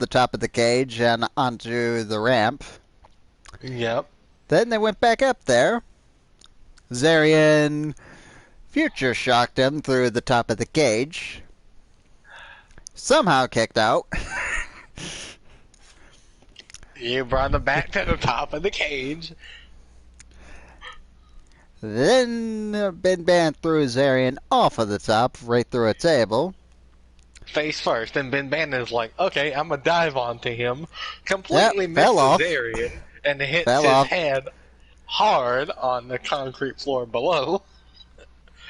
the top of the cage and onto the ramp. Yep. Then they went back up there. Zarian future shocked him through the top of the cage. Somehow kicked out. You brought him back to the top of the cage. Then Ben Ban threw Zarian off of the top, right through a table. Face first, and Ben Bannon's like, okay, I'm gonna dive onto him. Yep, Completely fell misses off. Arian and hits Fell his off. head hard on the concrete floor below.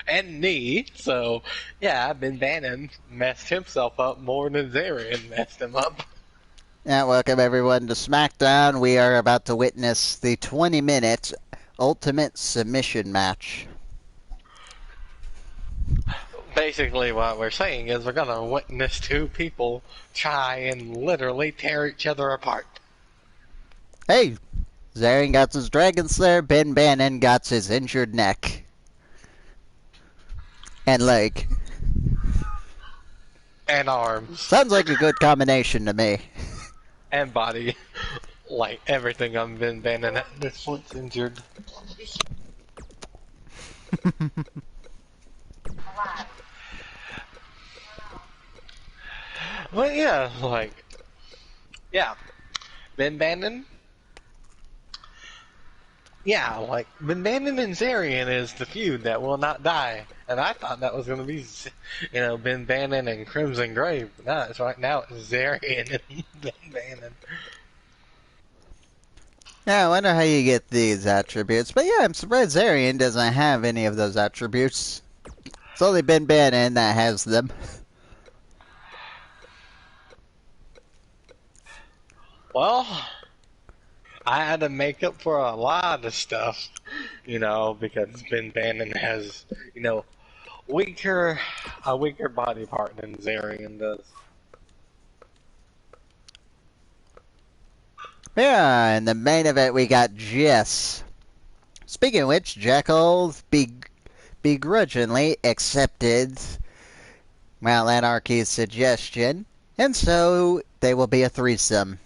And knee, so yeah, Ben Bannon messed himself up more than Zarian messed him up. And welcome everyone to Smackdown. We are about to witness the 20-minute Ultimate Submission match. Basically, what we're saying is we're gonna witness two people try and literally tear each other apart. Hey, Zarian got his Dragon Slayer, Ben Bannon got his injured neck. And leg. And arms. Sounds like a good combination to me. And body. Like everything on Ben Bannon at this point's injured. Well, yeah, like, yeah, Ben Bannon. Yeah, like Ben Bannon and Zarian is the feud that will not die, and I thought that was gonna be, Ben Bannon and Crimson Grave. But no, it's right now it's Zarian and Ben Bannon. Yeah, I wonder how you get these attributes. But yeah, I'm surprised Zarian doesn't have any of those attributes. It's only Ben Bannon that has them. Well, I had to make up for a lot of stuff, because Ben Bannon has, a weaker body part than Zarian does. Yeah, in the main event we got Jess. Speaking of which, Jekyll begrudgingly accepted Anarchy's suggestion, and so they will be a threesome.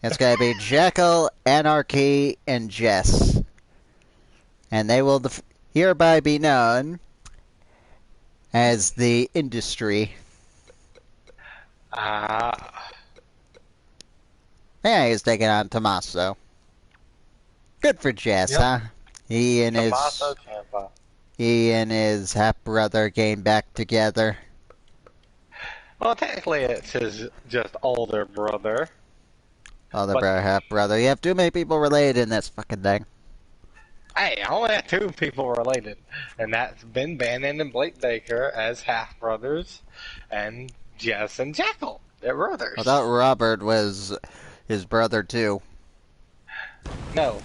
It's going to be Jekyll, Anarchy, and Jess. And they will hereby be known as the Industry. Yeah, he's taking on Tommaso. Good for Jess, Yep. huh? He and Tommaso Ciampa. his half-brother came back together. Well, technically it's his just older brother. Older But- brother, half-brother. You have too many people related in this fucking thing. Hey, I only have two people related, and that's Ben Bannon and Blake Baker as half-brothers, and Jess and Jekyll, they're brothers. I thought Robert was his brother too. No,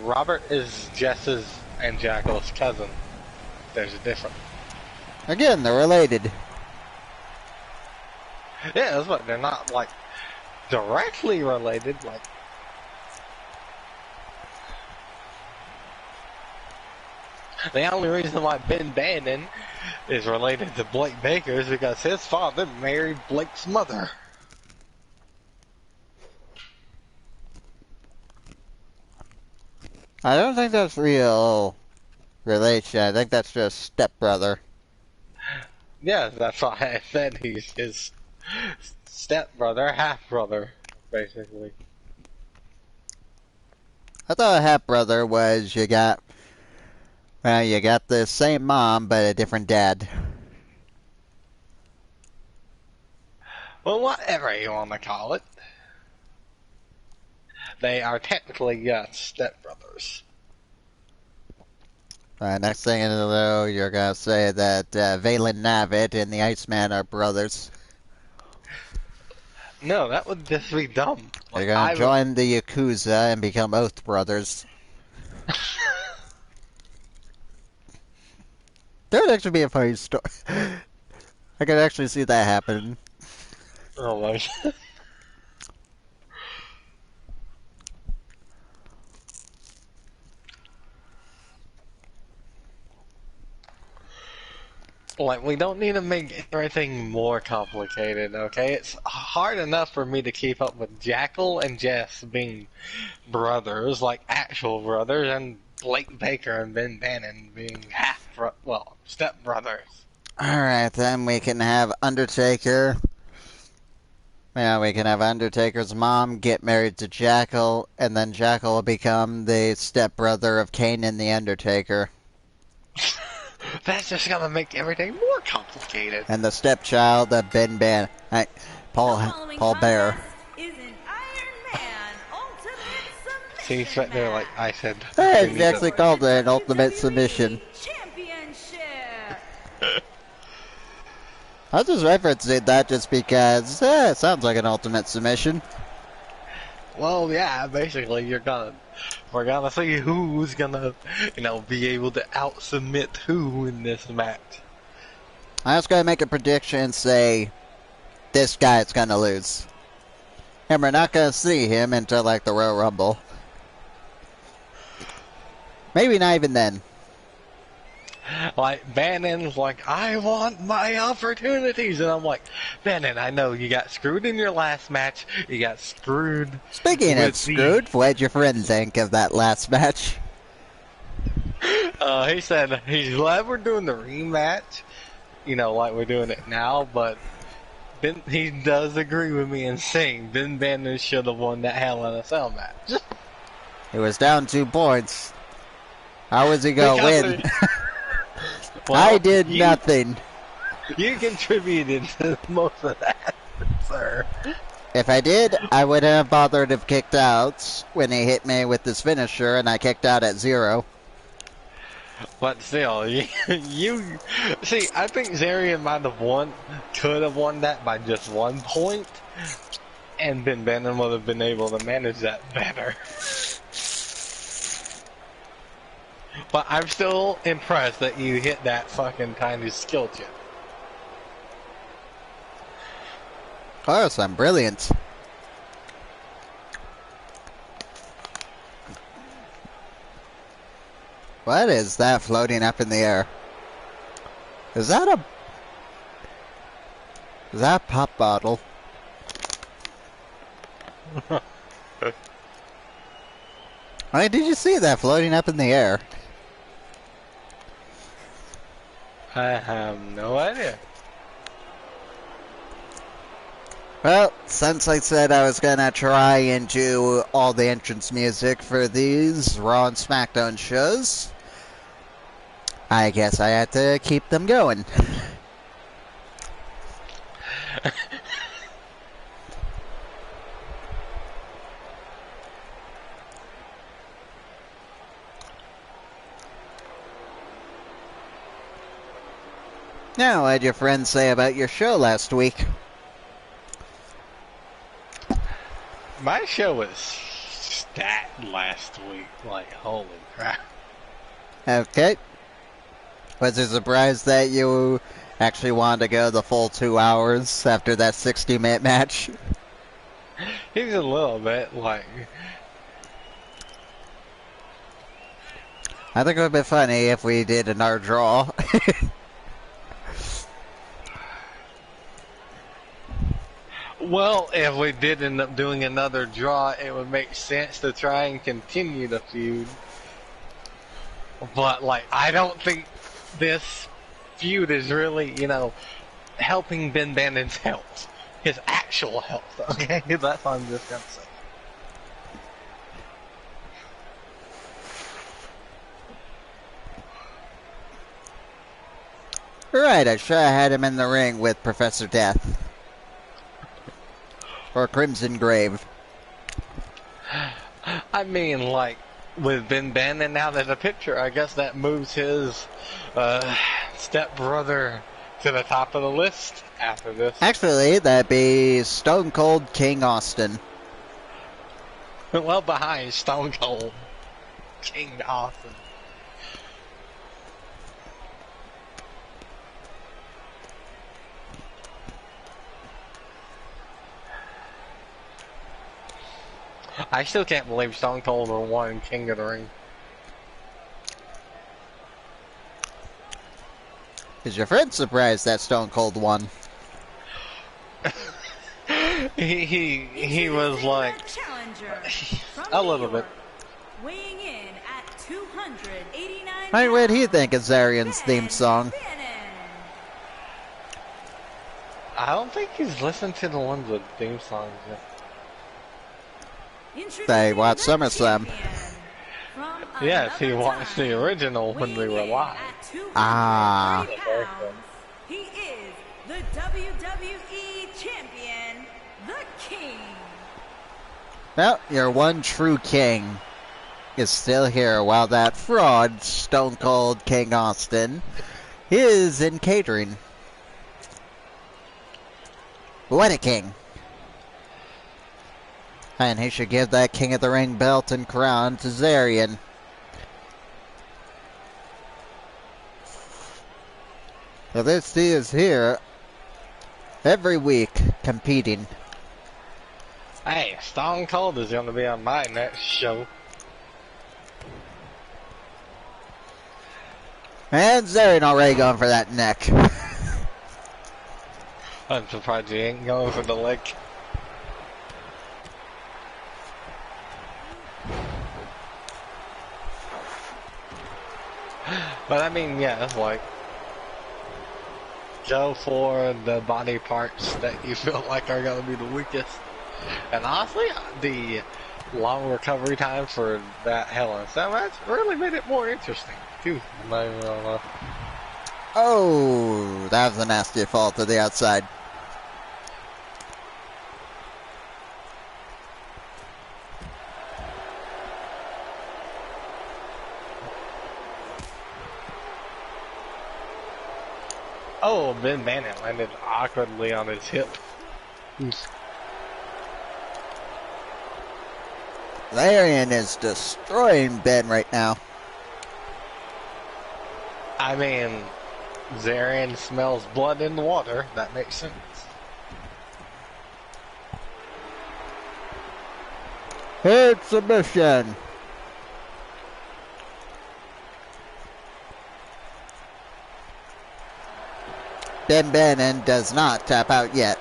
Robert is Jess's and Jekyll's cousin. There's a difference. Again, they're related. Yeah, that's what, they're not, like, directly related, like... The only reason why Ben Bannon is related to Blake Baker is because his father married Blake's mother. I don't think that's real relation. I think that's just stepbrother. Yeah, that's why I said he's his stepbrother, half-brother, basically. I thought a half-brother was you got the same mom but a different dad. Well, whatever you want to call it. They are technically, stepbrothers. Next thing you know, you're gonna say that Valen Navid and the Iceman are brothers. No, that would just be dumb. They're gonna join the Yakuza and become Oath Brothers. That would actually be a funny story. I could actually see that happen. Oh my god. Like, we don't need to make everything more complicated, okay? It's hard enough for me to keep up with Jackal and Jess being brothers, like actual brothers, and Blake Baker and Ben Bannon being step brothers. Alright, then we can have Undertaker. Yeah, we can have Undertaker's mom get married to Jackal, and then Jackal will become the stepbrother of Kane and the Undertaker. That's just gonna make everything more complicated. And the stepchild of Ben Ban. Paul Bear. Is an Iron Man Ultimate See, Submission right there, like I said. Hey, we it's need actually to- called an ultimate submission. Championship. I was just referencing that just because it sounds like an ultimate submission. Well, yeah, basically, we're gonna see who's gonna, be able to out-submit who in this match. I was gonna make a prediction and say this guy's gonna lose. And we're not gonna see him until like the Royal Rumble. Maybe not even then. Like, Bannon's like, I want my opportunities. And I'm like, Bannon, I know you got screwed in your last match. You got screwed. Speaking of with screwed, what'd your friend think of that last match? He said he's glad we're doing the rematch, like we're doing it now, but he does agree with me in saying Ben Bannon should have won that Hell in a Cell match. It was down 2 points. How was he gonna win? I did nothing. You contributed to most of that, sir. If I did, I wouldn't have bothered have kicked out when he hit me with his finisher and I kicked out at 0. But still, you see, I think Zarian could have won that by just 1 point, and Ben Bannon would have been able to manage that better. But I'm still impressed that you hit that fucking tiny skill chip. Of course, I'm brilliant. What is that floating up in the air? Is that a pop bottle? I mean, did you see that floating up in the air? I have no idea. Well, since I said I was gonna try and do all the entrance music for these Raw and Smackdown shows, I guess I had to keep them going. Now, what did your friends say about your show last week? My show was stacked last week. Like, holy crap. Okay. Was it a surprise that you actually wanted to go the full 2 hours after that 60-minute match? He's a little bit like... I think it would have been funny if we did another draw. Well, if we did end up doing another draw, it would make sense to try and continue the feud. But, like, I don't think this feud is really, helping Ben Bannon's health. His actual health, okay? That's what I'm just gonna say. Right, I should have had him in the ring with Professor Death. Or Crimson Grave. I mean, like, with Ben Bannon now there's a picture, I guess that moves his stepbrother to the top of the list after this. Actually, that'd be Stone Cold King Austin. Well behind Stone Cold King Austin. I still can't believe Stone Cold won King of the Ring. Is your friend surprised that Stone Cold won? He was like a little bit. Weighing in at 289 Hey, what do you pounds, think of Zarian's theme song? I don't think he's listened to the ones with theme songs yet. They watch SummerSlam. Yes, he watched the original when we were live. Ah. He is the WWE Champion, the King. Well, your one true king is still here, while that fraud, Stone Cold King Austin, is in catering. What a king. And he should give that King of the Ring belt and crown to Zarian. So this he is here every week competing. Hey, Stone Cold is going to be on my next show. And Zarian already going for that neck. I'm surprised he ain't going for the leg. But I mean, yeah, it's like, go for the body parts that you feel like are going to be the weakest. And honestly, the long recovery time for that Hell in a Cell match really made it more interesting, too. I'm not even gonna lie. Oh, that was a nasty fall to the outside. Oh, Ben Bannon landed awkwardly on his hip. Zarian is destroying Ben right now. I mean, Zarian smells blood in the water. That makes sense. Hit submission. Ben Bannon does not tap out yet.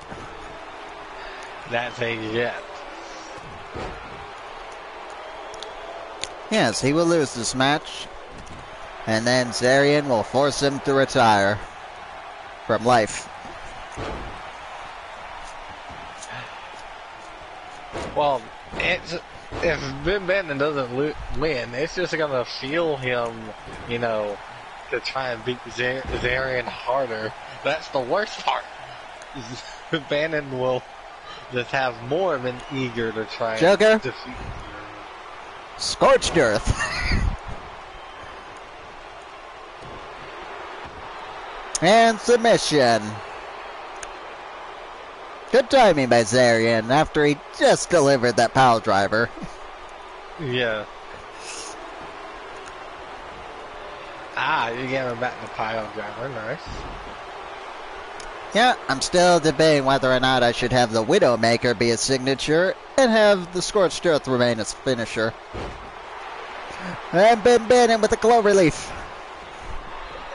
That's a jet. Yes, he will lose this match. And then Zarian will force him to retire from life. Well, if Ben Bannon doesn't win, it's just going to fuel him, you know, to try and beat Zarian harder. That's the worst part. Bannon will just have more of an eager to try Joker? and defeat. Scorched earth. And submission. Good timing by Zarian after he just delivered that pile driver. Yeah. Ah, you gave him back the pile driver. Nice. Yeah, I'm still debating whether or not I should have the Widowmaker be a signature and have the Scorched Earth remain as finisher. And Ben Bannon with a glow relief.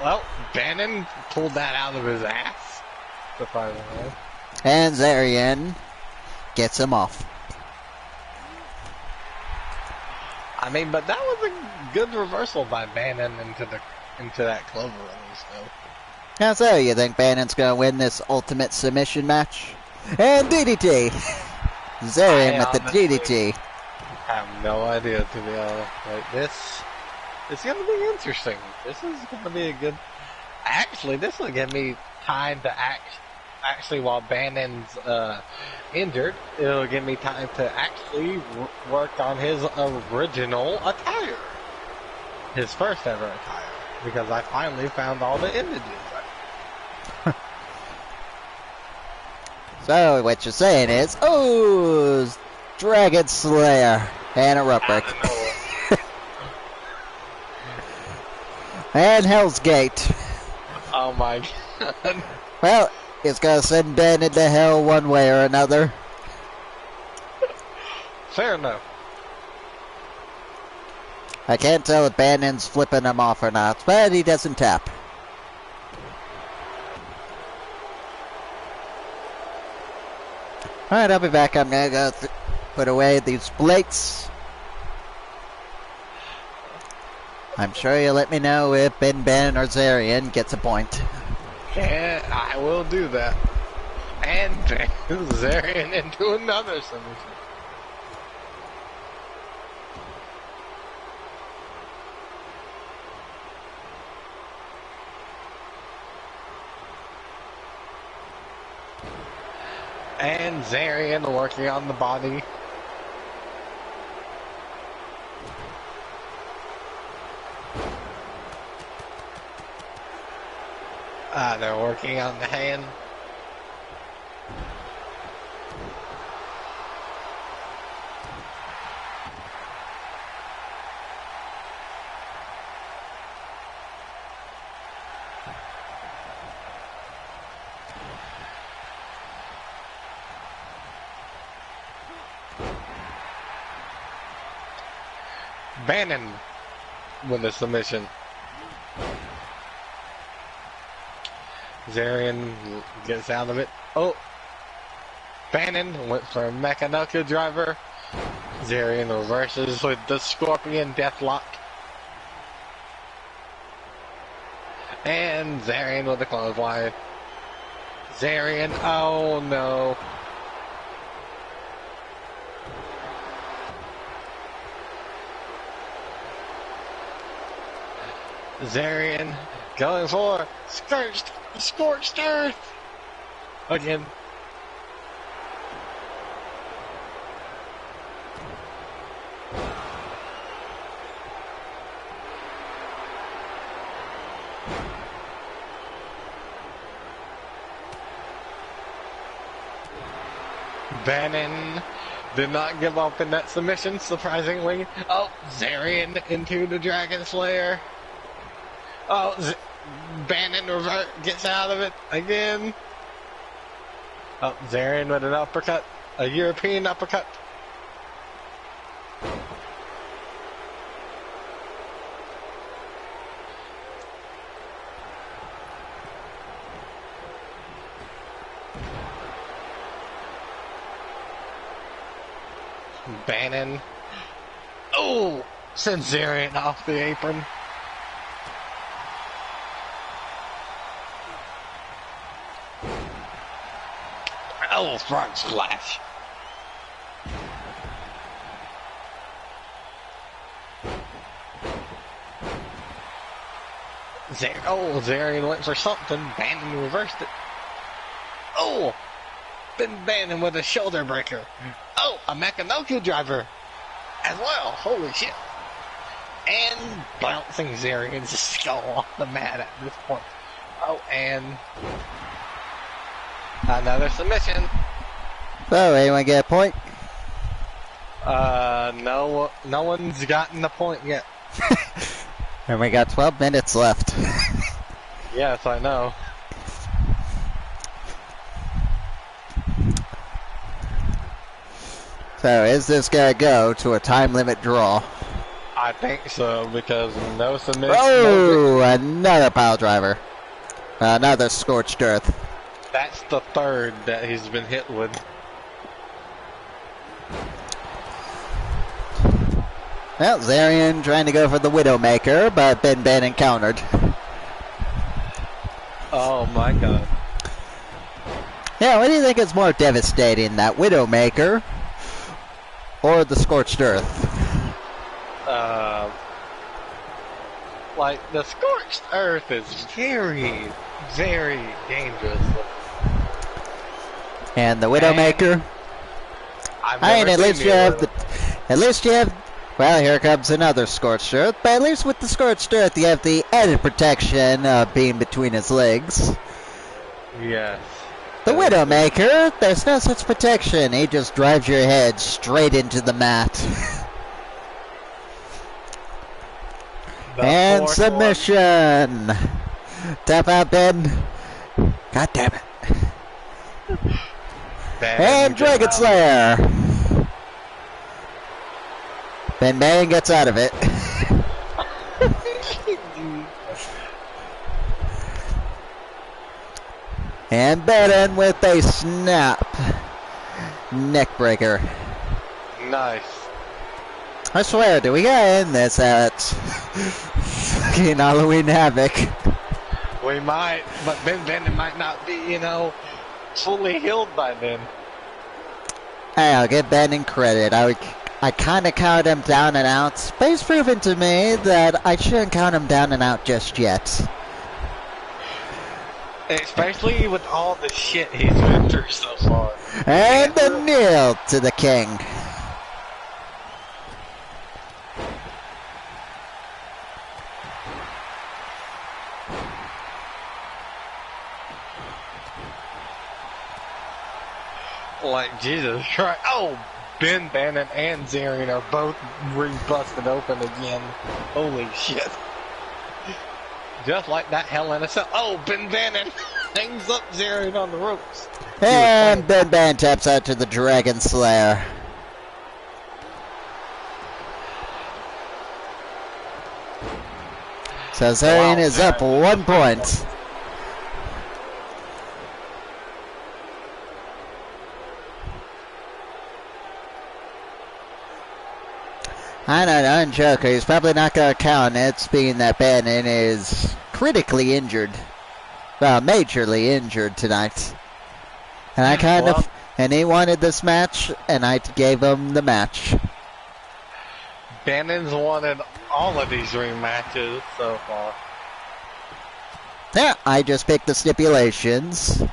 Well, Bannon pulled that out of his ass. Surprisingly. And Zarian gets him off. I mean, but that was a good reversal by Bannon into that clover release, though. Now, so you think Bannon's going to win this ultimate submission match? And DDT! Zarian with the DDT. I have no idea, to be honest. Like, it's going to be interesting. This is going to be a good... Actually, this will give me time to actually, while Bannon's injured, it'll give me time to actually work on his original attire. His first ever attire. Because I finally found all the images. So, what you're saying is, oh, Dragon Slayer and a rope break. And Hell's Gate. Oh my god. Well, it's going to send Ben into hell one way or another. Fair enough. I can't tell if Bannon's flipping him off or not, but he doesn't tap. Alright, I'll be back. I'm gonna go put away these plates. I'm sure you'll let me know if Ben or Zarian gets a point. Yeah, I will do that. And Zarian into another submission. And Zarian working on the body. They're working on the hand. Bannon with the submission. Zarian gets out of it. Oh! Bannon went for a Mechanoka driver. Zarian reverses with the Scorpion Deathlock. And Zarian with the clothesline. Zarian, oh no. Zarian going for scorched earth again. Bannon did not give up in that submission, surprisingly. Oh, Zarian into the Dragon Slayer. Oh, Bannon gets out of it again. Oh, Zarian with an uppercut. A European uppercut. Bannon. Oh! Sends Zarian off the apron. Oh, front splash. Zarian went for something. Bannon reversed it. Oh! Been Bannon with a shoulder breaker. Oh, a Mechanoku driver as well. Holy shit. And bouncing Zarian's skull off the mat at this point. Oh, and another submission. So, anyone get a point? No one's gotten the point yet. And we got 12 minutes left. Yes, I know. So, is this gonna go to a time limit draw? I think so, because no submission. Oh, another pile driver. Another scorched earth. That's the third that he's been hit with. Well, Zarian trying to go for the Widowmaker, but Ben Bannon countered. Oh my god. Yeah, what do you think is more devastating, that Widowmaker or the scorched earth? Like, the scorched earth is very, very dangerous. And the Widowmaker? At least you have, well, here comes another scorched earth, but at least with the scorched earth you have the added protection of being between his legs. Yes. The Widowmaker, there's no such protection. He just drives your head straight into the mat. And submission. Tap out, Ben. God damn it. And Dragon Slayer. Ben Bannon gets out of it. And Bannon with a snap. neck breaker. Nice. I swear, do we gotta end this at fucking Halloween Havoc? We might, but Ben Bennett might not be, fully healed by then. Hey, I'll give Bannon credit. I kind of count him down and out, but he's proven to me that I shouldn't count him down and out just yet. Especially with all the shit he's been through so far. And the kneel to the king. Like, Jesus Christ. Oh, Ben Bannon and Zarian are both busted open again. Holy shit. Just like that Hell in a Cell. Oh, Ben Bannon hangs up Zarian on the ropes. And Ben Bannon taps out to the Dragon Slayer. So Zarian is up 1 point. I don't know, and Joker, he's probably not going to count it, being that Bannon is critically injured. Well, majorly injured tonight. And I and he wanted this match, and I gave him the match. Bannon's wanted all of these rematches so far. Yeah, I just picked the stipulations.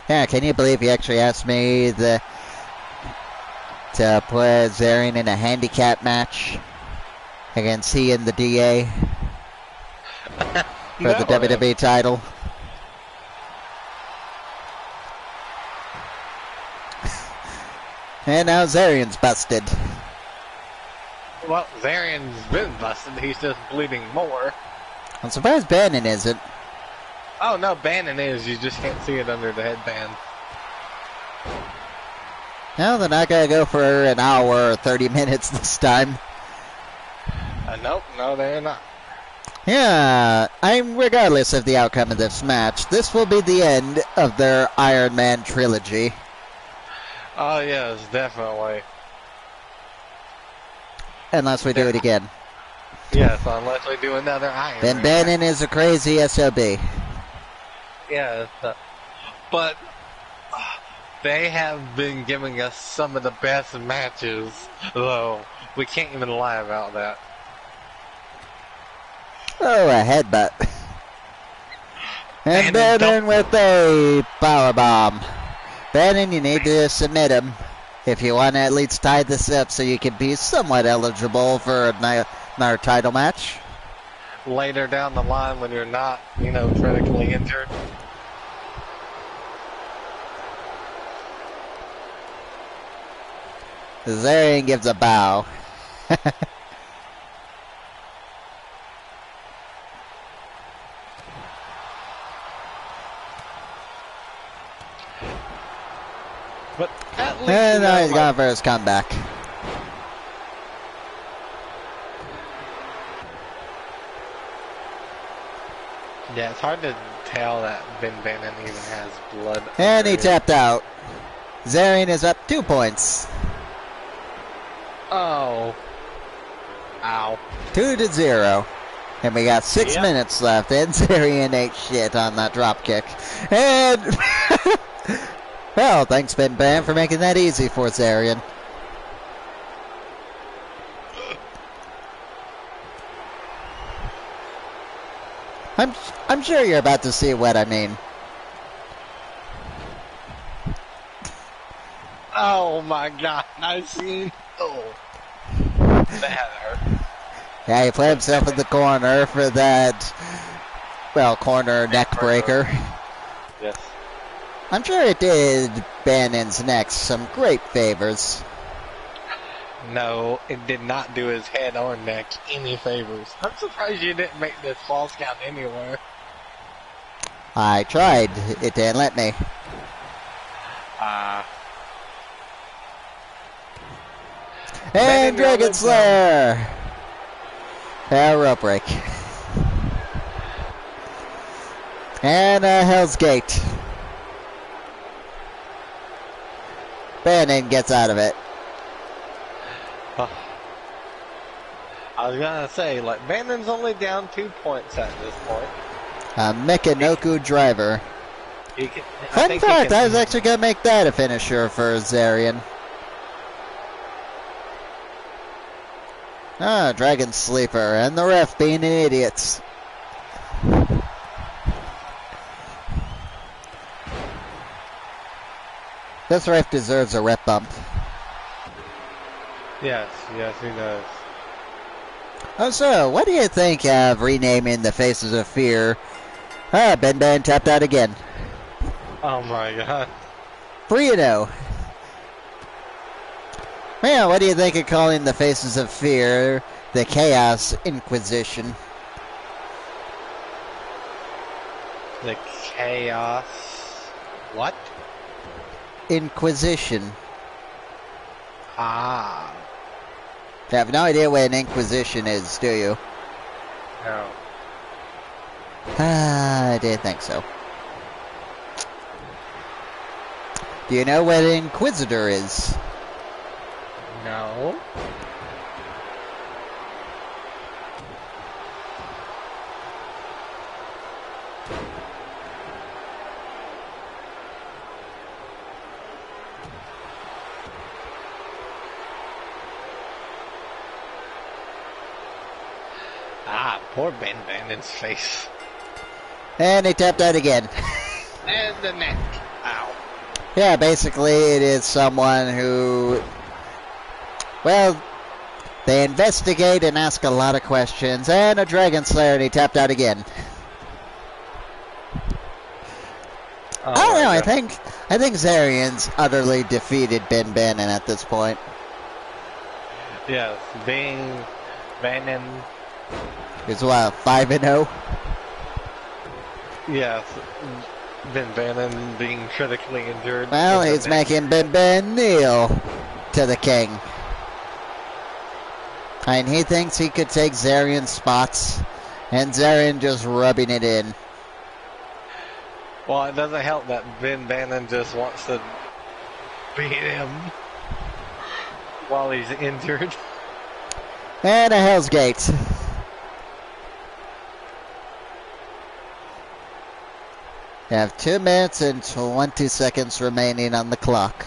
Yeah, can you believe he actually asked me to put Zarian in a handicap match against he and the DA for the WWE title? And now Zarian's busted. Well, Zarian's been busted. He's just bleeding more. I'm surprised Bannon isn't. Oh, no, Bannon is. You just can't see it under the headband. No, they're not going to go for an hour or 30 minutes this time. Nope, no, they're not. Yeah, regardless of the outcome of this match, this will be the end of their Iron Man trilogy. Oh, yes, definitely. Unless we do it again. Yes, unless we do another Iron Then Man. Bannon is a crazy SOB. Yes, but they have been giving us some of the best matches, though. We can't even lie about that. Oh, a headbutt. And Bannon Bannon with a powerbomb. Bannon, you need to submit him if you want to at least tie this up so you can be somewhat eligible for another title match. Later down the line when you're not, critically injured. Zarian gives a bow. But at least And now he's gone for his comeback. Yeah, it's hard to tell that Ben Bannon even has blood. And he under tapped out. Zarian is up 2 points. Oh. Ow. 2-0. And we got 6 Yep. minutes left. And Zarian ate shit on that drop kick. And well, thanks Ben Bam for making that easy for Zarian. I'm sure you're about to see what I mean. Oh my god, I've seen. Oh. That hurt. Yeah, he put himself in the corner for that, well, corner neck breaker. Yes. I'm sure it did Bannon's neck some great favors. No, it did not do his head or neck any favors. I'm surprised you didn't make this false count anywhere. I tried. It didn't let me. And Dragon Slayer! Rope break. And Hell's Gate. Bannon gets out of it. I was gonna say, like, Bannon's only down 2 points at this point. A Mechanoku driver. Fun fact, I was actually going to make that a finisher for Zarian. Ah, Dragon Sleeper, and the ref being idiots. This ref deserves a rep bump. Yes, he does. Oh, so, what do you think of renaming the Faces of Fear? Ah, Ben tapped out again. Oh my god. 3-0. Man, what do you think of calling the Faces of Fear the Chaos Inquisition? The Chaos... What? Inquisition. Ah. You have no idea what an Inquisition is, do you? No. I didn't think so. Do you know what an Inquisitor is? No. Ah, poor Ben Bannon's face. And he tapped out again. And the neck. Ow. Yeah, basically it is someone who... Well, they investigate and ask a lot of questions. And a Dragon Slayer, and he tapped out again. Oh, I don't know, God. I think Zarian's utterly defeated Ben Bannon at this point. Yes, being Bannon. He's what, 5-0? Yes, Ben Bannon being critically injured. Well, he's making Ben kneel to the king. And he thinks he could take Zarian's spots, and Zarian just rubbing it in. Well, it doesn't help that Ben Bannon just wants to beat him while he's injured. And a Hell's Gate. You have 2 minutes and 20 seconds remaining on the clock.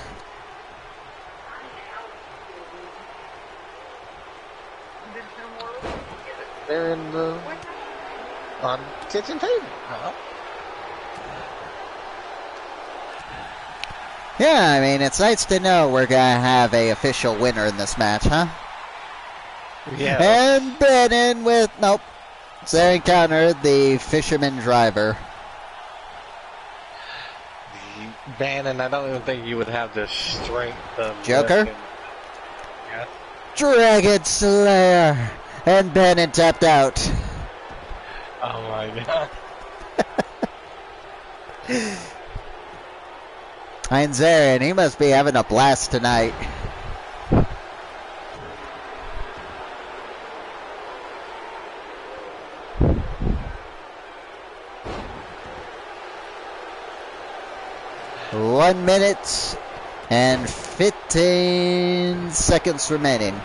They're in the on kitchen table. Yeah, I mean, it's nice to know we're gonna have a official winner in this match, huh? Yeah. And Bannon with, nope. Zarian countered the Fisherman Driver. Bannon, I don't even think you would have the strength of Joker? Yeah. Dragon Slayer! And Bannon tapped out. Oh my god. And Zarian, he must be having a blast tonight. One minute and 15 seconds remaining.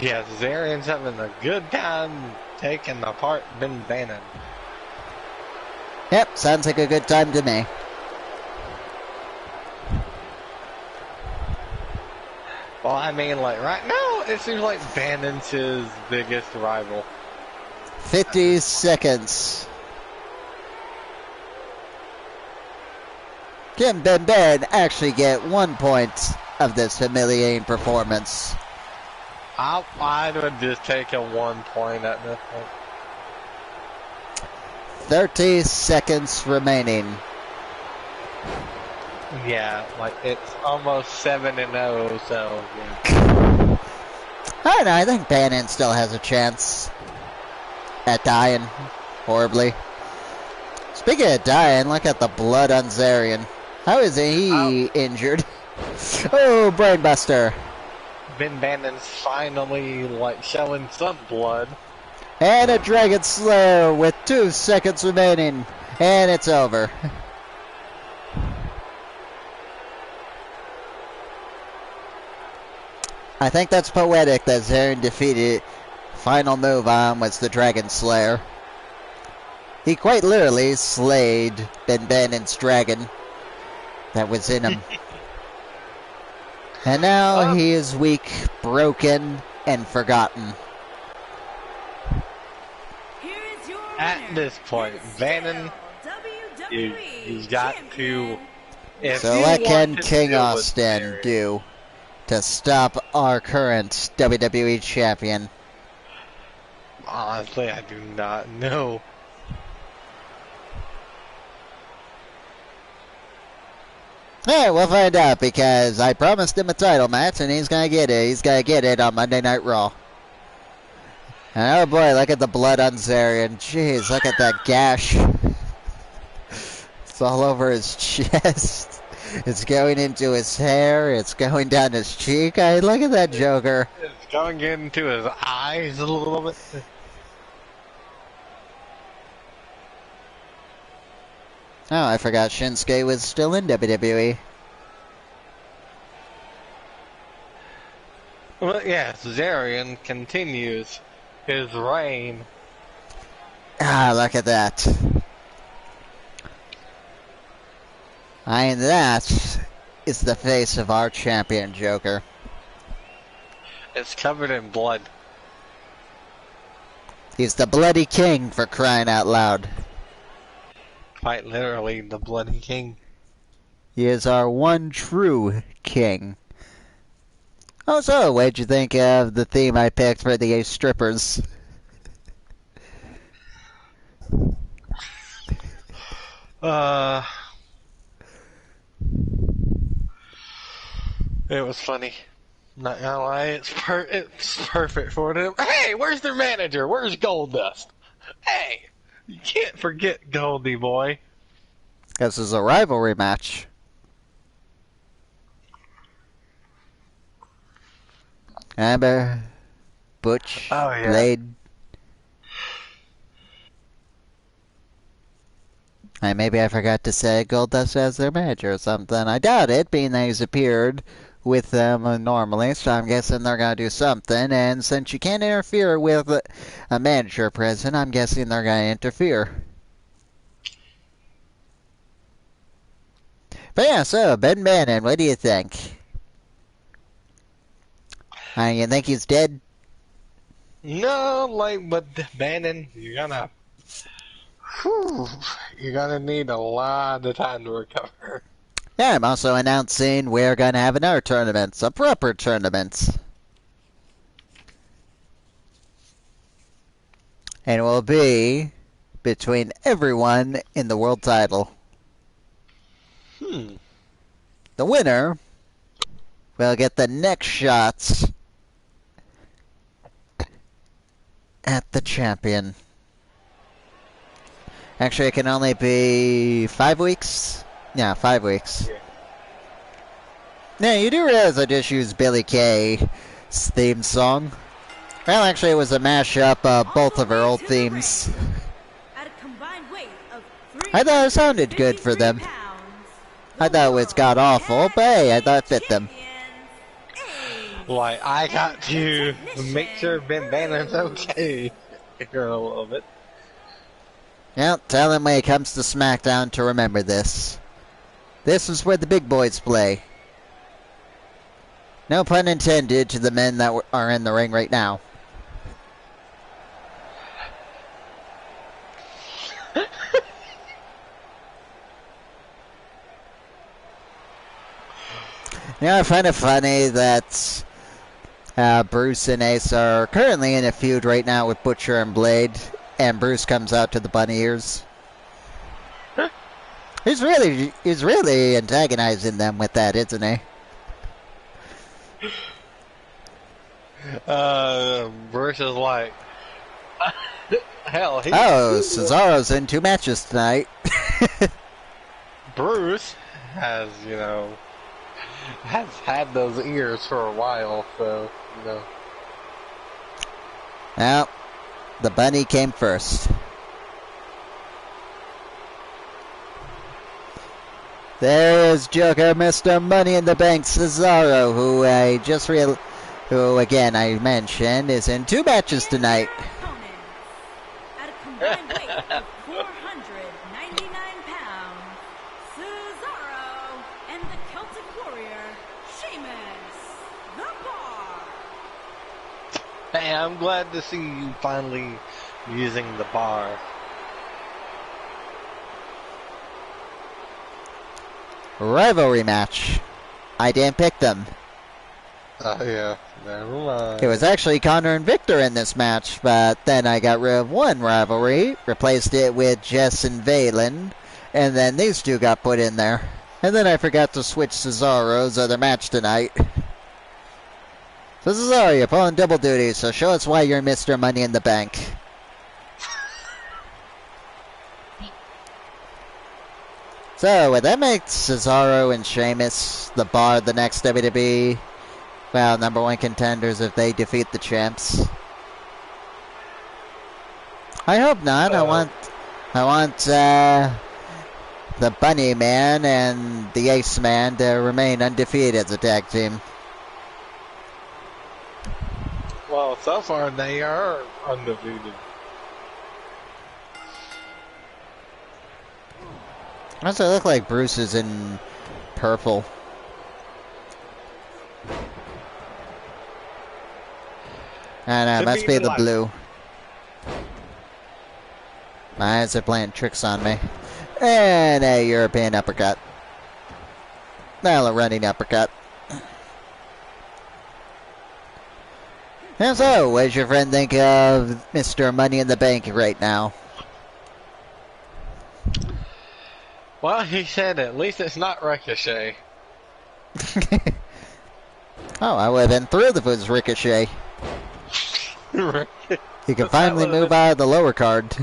Yes, Zarian's having a good time taking apart Ben Bannon. Yep, sounds like a good time to me. Well, I mean, like, right now, it seems like Bannon's his biggest rival. 50 seconds. Can Ben actually get 1 point of this humiliating performance? I would just take a 1 point at this point. 30 seconds remaining. Yeah, like, it's almost 7-0, so, yeah. I don't know, I think Bannon still has a chance at dying horribly. Speaking of dying, look at the blood on Zarian. How is he injured? Oh, Brainbuster. Ben Bannon's finally, like, showing some blood. And a Dragon Slayer with 2 seconds remaining. And it's over. I think that's poetic that Zarin defeated. Final move on was the Dragon Slayer. He quite literally slayed Ben Bannon's dragon that was in him. And now he is weak, broken, and forgotten. At this point, Bannon, you got to... So what can King Austin do to stop our current WWE champion? Honestly, I do not know. Alright, we'll find out because I promised him a title match and he's gonna get it. He's gonna get it on Monday Night Raw. And oh boy, look at the blood on Zarian. Jeez, look at that gash. It's all over his chest. It's going into his hair. It's going down his cheek. Hey, look at that Joker. It's going into his eyes a little bit. Oh, I forgot Shinsuke was still in WWE. Well, yes, Zarian continues his reign. Ah, look at that. And that is the face of our champion, Joker. It's covered in blood. He's the Bloody King, for crying out loud. Quite literally, the Bloody King. He is our one true king. Oh, so what'd you think of the theme I picked for the Ace Strippers? It was funny. Not gonna lie, it's perfect for them. Hey, where's their manager? Where's Goldust? Hey, you can't forget Goldie boy. This is a rivalry match. Amber, Butch, Oh, yeah. Blade. And maybe I forgot to say Goldust as their manager or something. I doubt it, being that he's appeared with them normally, so I'm guessing they're going to do something. And since you can't interfere with a manager present, I'm guessing they're going to interfere. But yeah, so Ben Bannon, what do you think? You think he's dead? No, but Bannon, you're gonna need a lot of time to recover. Yeah, I'm also announcing we're going to have another tournament, a proper tournament. And it will be between everyone in the world title. The winner will get the next shots at the champion. Actually, it can only be 5 weeks. Yeah, 5 weeks. Yeah. Now, you do realize I just used Billy Kay's theme song. Well, actually, it was a mashup of both of her old themes. At a combined weight of I thought it sounded good for them. I thought it was god-awful, but hey, I thought it fit them. Like, I got to make sure Ben Bannon's okay here a little bit. Well, tell him when he comes to Smackdown to remember this. This is where the big boys play. No pun intended to the men that are in the ring right now. You know, I find it funny that Bruce and Ace are currently in a feud right now with Butcher and Blade, and Bruce comes out to the bunny ears. He's really antagonizing them with that, isn't he? Bruce is like, hell, Cesaro's in 2 matches tonight. Bruce has, has had those ears for a while, so, Well, the bunny came first. There is Joker, Mr. Money in the Bank, Cesaro, who again I mentioned is in 2 matches tonight. At a combined weight of 499 pounds, Cesaro and the Celtic Warrior, Sheamus, the Bar. Hey, I'm glad to see you finally using the bar. Rivalry match. I didn't pick them. Oh yeah, never mind. It was actually Connor and Victor in this match, but then I got rid of one rivalry, replaced it with Jess and Valen, and then these two got put in there. And then I forgot to switch Cesaro's other match tonight. So Cesaro, you're pulling double duty, so show us why you're Mr. Money in the Bank. So, would that make Cesaro and Sheamus the Bar the next WWE #1 contenders if they defeat the champs? I hope not. I want the Bunny Man and the Ace Man to remain undefeated as a tag team. Well, so far they are undefeated. Also, look like Bruce is in purple. And must be the blue. My eyes are playing tricks on me. And a European uppercut. Well, a running uppercut. And so, what does your friend think of Mr. Money in the Bank right now? Well, he said at least it's not Ricochet. Oh, I would have been thrilled if it was Ricochet. He can finally move out of the lower card.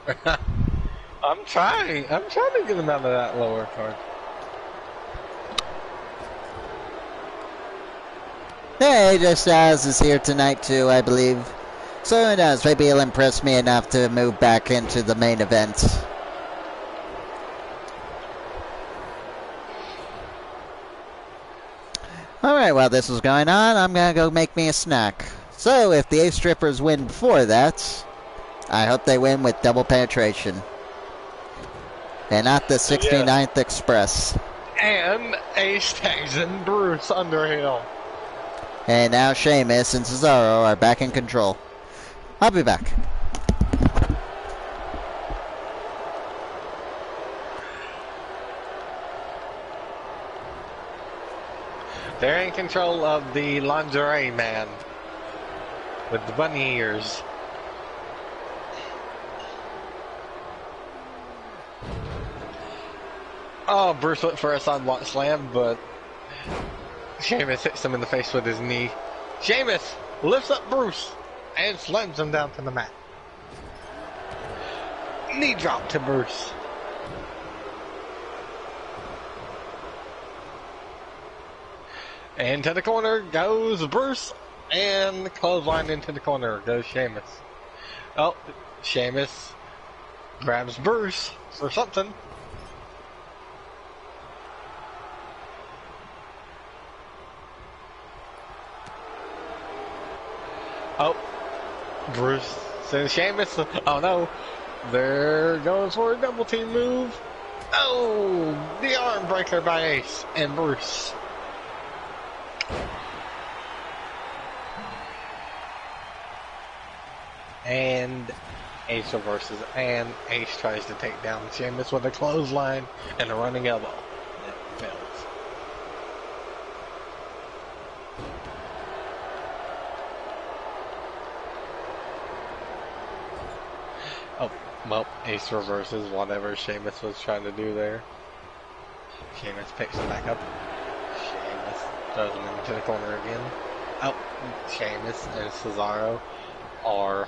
I'm trying to get him out of that lower card. Hey, just Oz is here tonight too, I believe. So who knows, maybe he'll impress me enough to move back into the main event. Alright, while this is going on, I'm gonna go make me a snack. So, if the Ace Strippers win before that, I hope they win with double penetration. And not the 69th Express. And Ace tags in Bruce Underhill. And now Sheamus and Cesaro are back in control. I'll be back. They're in control of the lingerie man with the bunny ears. Oh, Bruce went for a sidewalk slam, but Sheamus hits him in the face with his knee. Sheamus lifts up Bruce and slams him down to the mat. Knee drop to Bruce. And to the corner goes Bruce, and clothesline into the corner goes Sheamus. Oh, Sheamus grabs Bruce for something. Oh, Bruce sends Sheamus. Oh no, they're going for a double team move. Oh, the arm breaker by Ace and Bruce. And Ace reverses, and Ace tries to take down Sheamus with a clothesline and a running elbow. It fails. Oh, well, Ace reverses whatever Sheamus was trying to do there. Sheamus picks him back up. Sheamus throws him into the corner again. Oh, Sheamus and Cesaro are...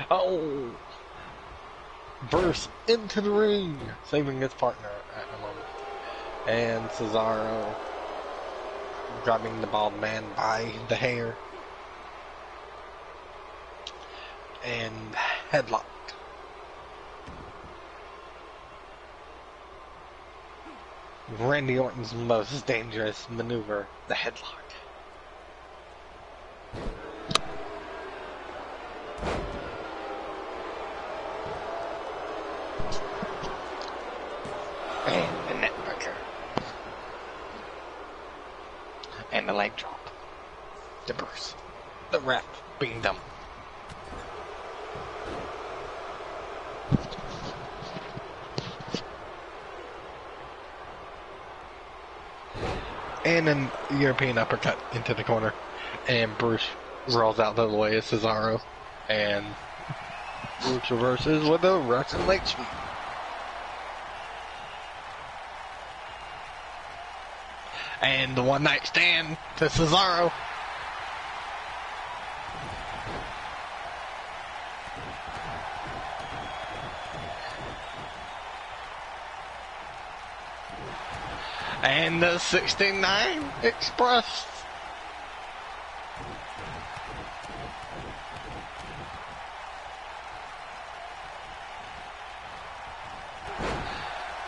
Oh! Bruce into the ring, saving his partner at the moment. And Cesaro grabbing the bald man by the hair. And headlock. Randy Orton's most dangerous maneuver, the headlock. And the neck breaker. And the leg drop. The Bruce. The ref being dumb. And an European uppercut into the corner. And Bruce rolls out the way of Cesaro. And Bruce reverses with a Russian leg sweep. And the one night stand to Cesaro. And the 69 Express.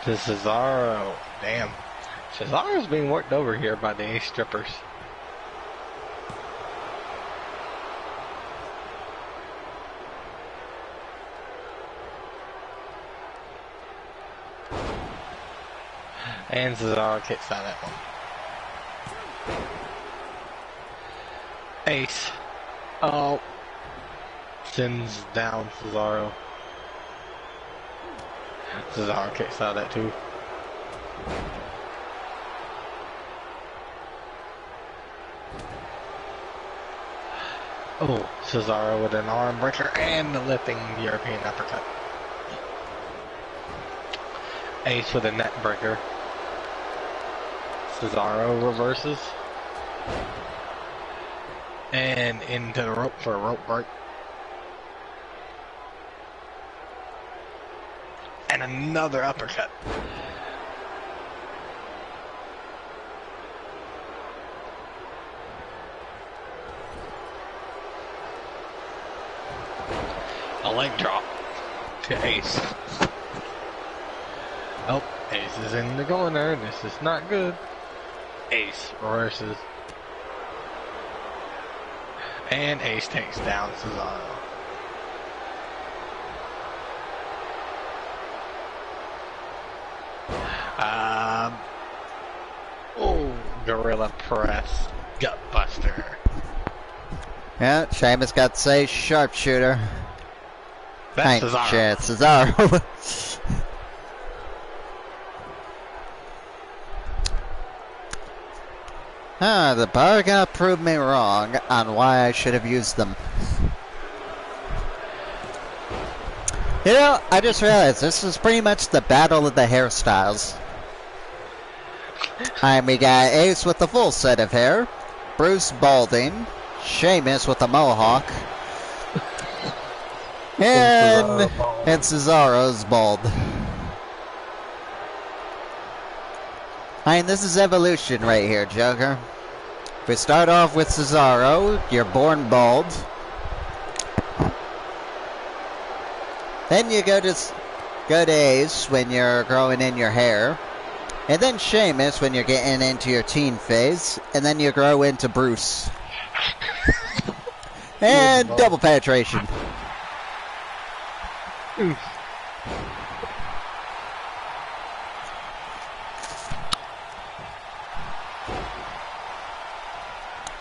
To Cesaro. Damn. Cesaro's being worked over here by the Ace Strippers. And Cesaro kicks out that one. Ace. Oh. Sends down Cesaro. Cesaro kicks out that too. Oh, Cesaro with an arm breaker and the lifting European uppercut. Ace with a neck breaker. Cesaro reverses. And into the rope for a rope break. And another uppercut. A leg drop to Ace. Oh, Ace is in the corner. This is not good. Ace reverses. And Ace takes down Cesaro. Oh, Gorilla Press. Gutbuster. Yeah, Sheamus got to say sharpshooter. That's Cesaro. Shit, Cesaro. The bar guy proved me wrong on why I should have used them. You know, I just realized this is pretty much the battle of the hairstyles. We got Ace with the full set of hair, Bruce balding, Sheamus with a mohawk, and Cesaro's bald. This is evolution right here, Joker. If we start off with Cesaro, you're born bald. Then you go to Ace when you're growing in your hair. And then Sheamus when you're getting into your teen phase. And then you grow into Bruce. And double penetration.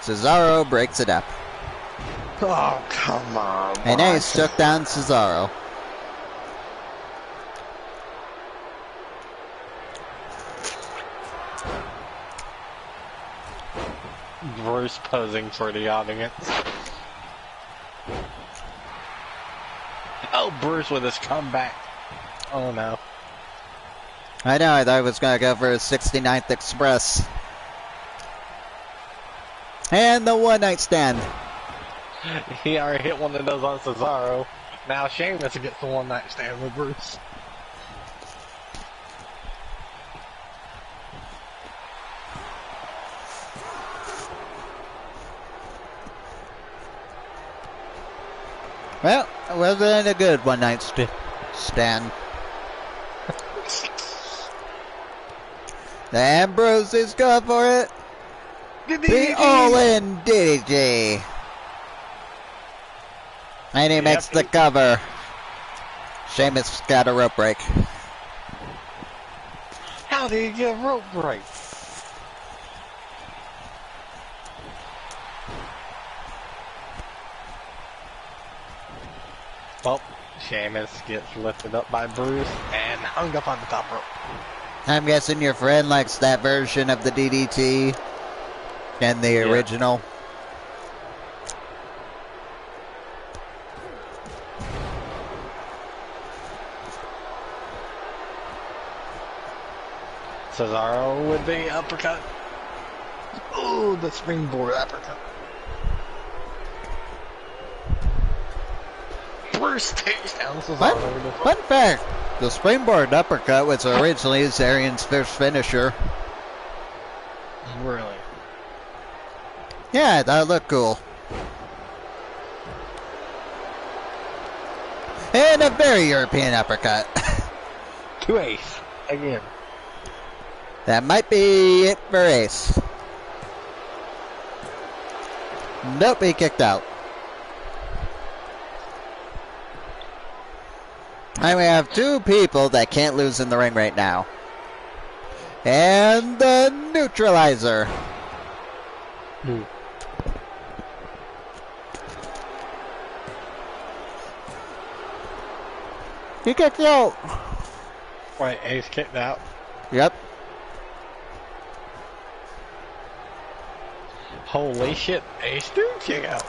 Cesaro breaks it up. Oh, come on. And Ace took down Cesaro. Bruce posing for the audience. Oh, Bruce with his comeback. Oh, no. I know, I thought he was going to go for his 69th Express. And the one night stand. He already hit one of those on Cesaro. Now Sheamus gets the one night stand with Bruce. Well, it wasn't a good one-night stand. Ambrose is going for it. The all-in DDT. And he makes the cover. Sheamus got a rope break. How did he get a rope break? Well, Sheamus gets lifted up by Bruce and hung up on the top rope. I'm guessing your friend likes that version of the DDT and the original. Cesaro with the uppercut. Ooh, the springboard uppercut. Bruce takes down Cesaro. Fun fact, the springboard uppercut was originally Zarian's first finisher. Really? Yeah, that looked cool. And a very European uppercut. To Ace. Again. That might be it for Ace. Nope, he kicked out. And we have two people that can't lose in the ring right now. And the neutralizer. He kicked out. Wait, Ace kicked out? Yep. Holy shit, Ace did kick out.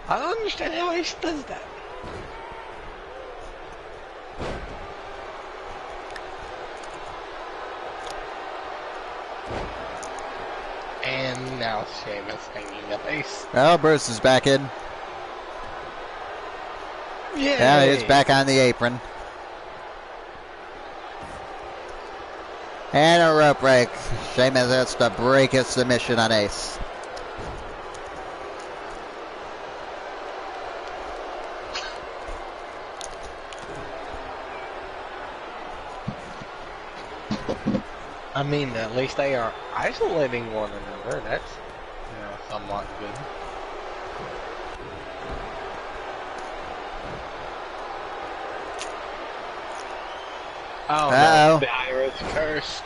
I don't understand how Ace does that. And now Sheamus hanging up Ace. Well, Bruce is back in. Yeah, he's back on the apron. And a rope break. Sheamus has to break his submission on Ace. I mean, at least they are isolating one another. That's, you know, somewhat good. Oh no, the Irish curse.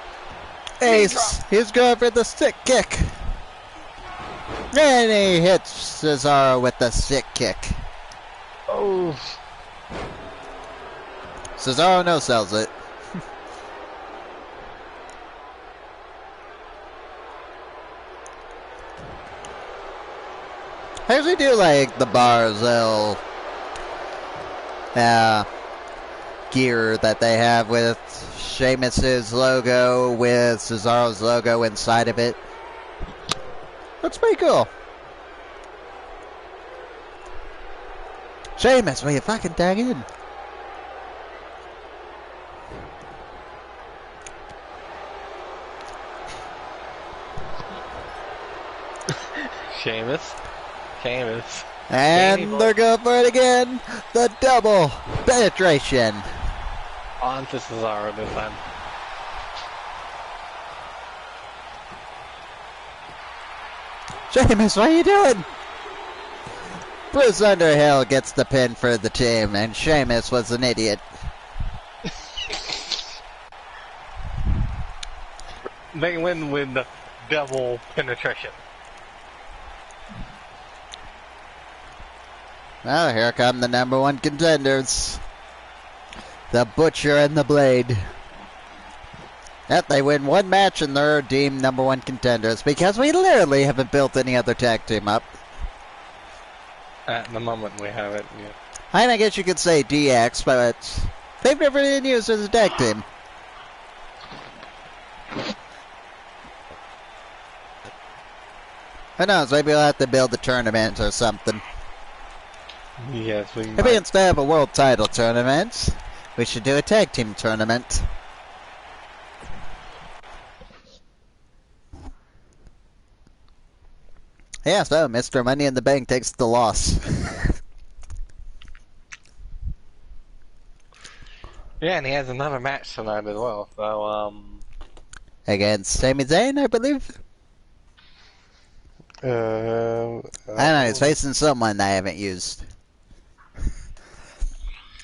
Ace, he's going for the stick kick. And he hits Cesaro with the stick kick. Oh. Cesaro no-sells it. I actually do like the Barzell gear that they have with Sheamus's logo with Cesaro's logo inside of it. Looks pretty cool. Sheamus, will you fucking tag in? Sheamus. And they're going for it again. The double penetration. On to Cesaro this time. Sheamus, what are you doing? Bruce Underhill gets the pin for the team, and Sheamus was an idiot. They win with the double penetration. Well, here come the number one contenders. The Butcher and the Blade. Yep, they win one match and they're deemed number one contenders because we literally haven't built any other tag team up. At the moment we have it, yeah. I guess you could say DX, but they've never been used as a tag team. Who knows, maybe we'll have to build a tournament or something. Yes, we might. Maybe instead of a world title tournament, We should do a tag team tournament. Yeah, so Mr. Money in the Bank takes the loss. Yeah, and he has another match tonight as well. So, Against Sami Zayn, I believe. I don't know, he's facing someone I haven't used.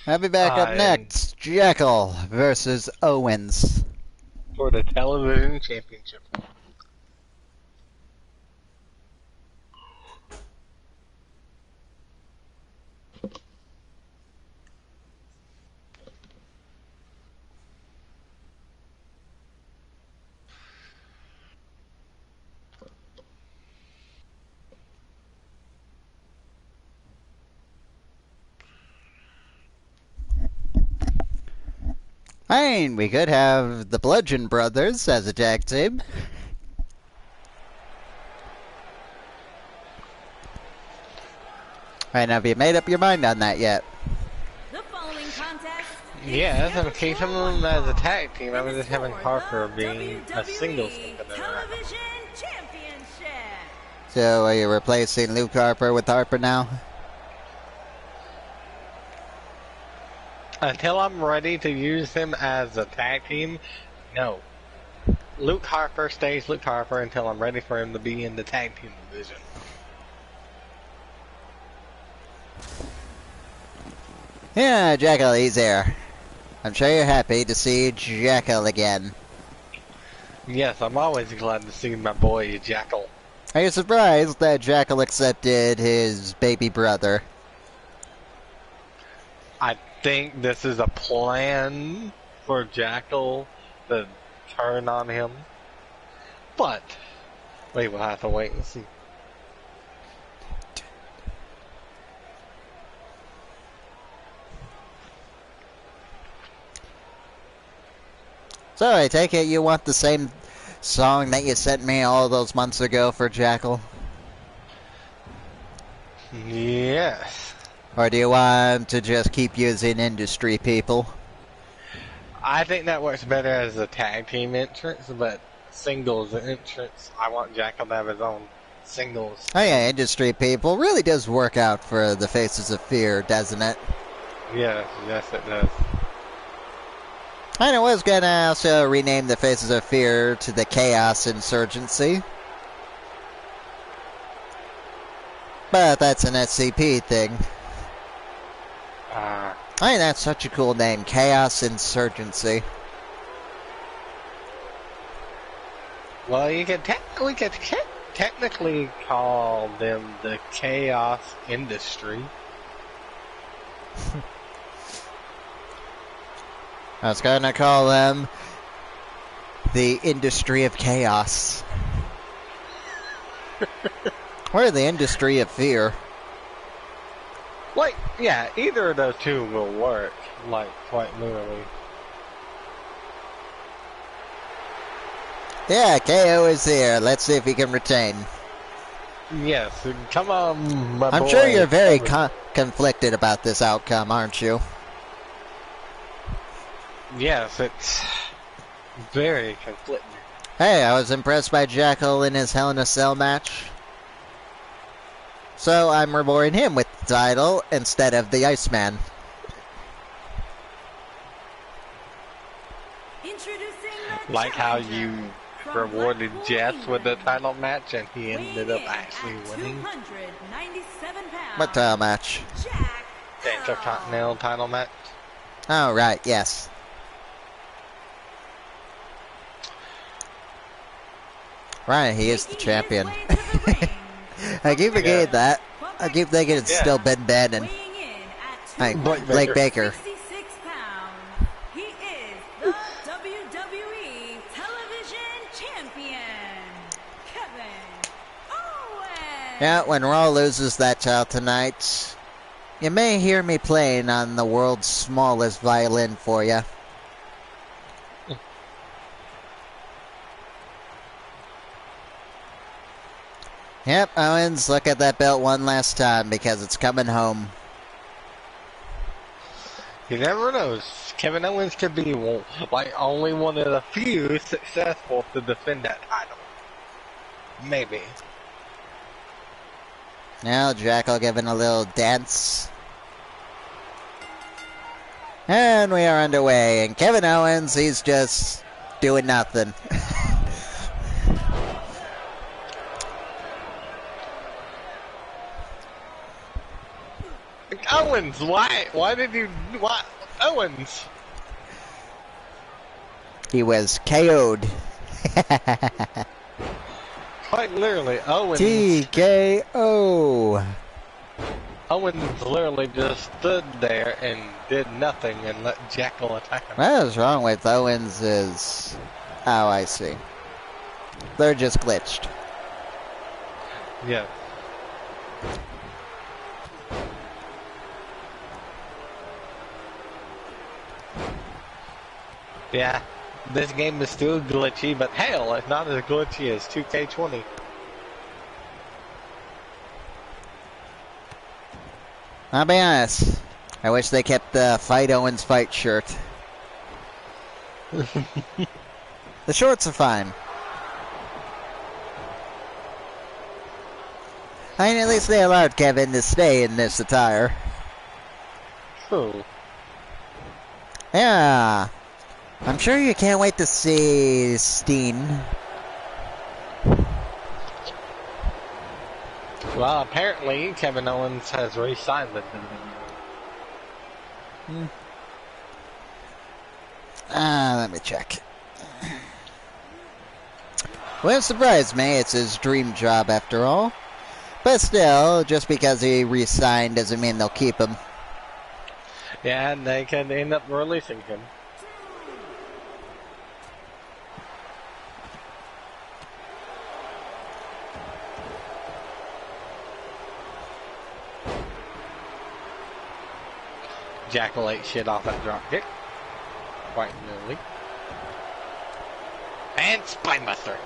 I'll be back up next. Jekyll versus Owens. For the television championship. Fine, we could have the Bludgeon Brothers as a tag team. Alright, now have you made up your mind on that yet? The following contest Yeah, that's okay. Some of them as a tag team. I was just having Harper being a singles WWE competitor. Television Championship. So are you replacing Luke Harper with Harper now? Until I'm ready to use him as a tag team, no. Luke Harper stays Luke Harper until I'm ready for him to be in the tag team division. Yeah, Jekyll, he's here. I'm sure you're happy to see Jekyll again. Yes, I'm always glad to see my boy Jackal. Are you surprised that Jekyll accepted his baby brother? I think this is a plan for Jackal to turn on him. But, we'll have to wait and see. So I take it you want the same song that you sent me all those months ago for Jackal? Yes. Or do you want to just keep using industry people? I think that works better as a tag team entrance, but singles entrance, I want Jackal to have his own singles. Oh yeah, industry people really does work out for the Faces of Fear, doesn't it? Yes, it does. And I was gonna also rename the Faces of Fear to the Chaos Insurgency. But that's an SCP thing. I think that's such a cool name, Chaos Insurgency. Well, we could technically call them the Chaos Industry. I was gonna call them the Industry of Chaos. Or the Industry of Fear. Like, yeah, either of those two will work, like, quite literally. Yeah, KO is here. Let's see if he can retain. Yes, come on, my boy. I'm sure you're very conflicted about this outcome, aren't you? Yes, it's very conflicting. Hey, I was impressed by Jackal in his Hell in a Cell match. So I'm rewarding him with the title instead of the Iceman. Introducing the Like how challenger you from rewarded Blackpool, Jess with the England. title match and he ended up Weighing in actually at winning. 297 pounds, What title match? Jack The Intercontinental title match. Oh, right, yes. Right, he is the Making champion. his way to the ring, I keep forgetting that. I keep thinking it's Yeah. still Ben Bannon. weighing in at Hey, Blake Blake Baker. 266 pounds, he is the WWE Television Champion, Kevin Owens. Yeah, when Raw loses that title tonight, you may hear me playing on the world's smallest violin for you. Yep, Owens, look at that belt one last time because it's coming home. You never know. Kevin Owens could be like only one of the few successful to defend that title. Maybe. Now Jackal giving a little dance. And we are underway. And Kevin Owens, he's just doing nothing. Owens, why? Why did you? Why Owens? He was KO'd. Quite literally, Owens. TKO. Owens literally just stood there and did nothing and let Jackal attack him. What is wrong with Owens is... Oh, I see. They're just glitched. Yeah. Yeah, this game is still glitchy, but hell, it's not as glitchy as 2K20. I'll be honest. I wish they kept the Fight Owens Fight shirt. The shorts are fine. I mean, at least they allowed Kevin to stay in this attire. Cool. Yeah. I'm sure you can't wait to see Steen. Well, apparently Kevin Owens has re-signed with WWE. Let me check. Well, it surprised me. It's his dream job after all. But still, just because he re-signed doesn't mean they'll keep him. Yeah, and they can end up releasing him. Jackal ate shit off that drop kick. Quite nearly. And Spinebuster.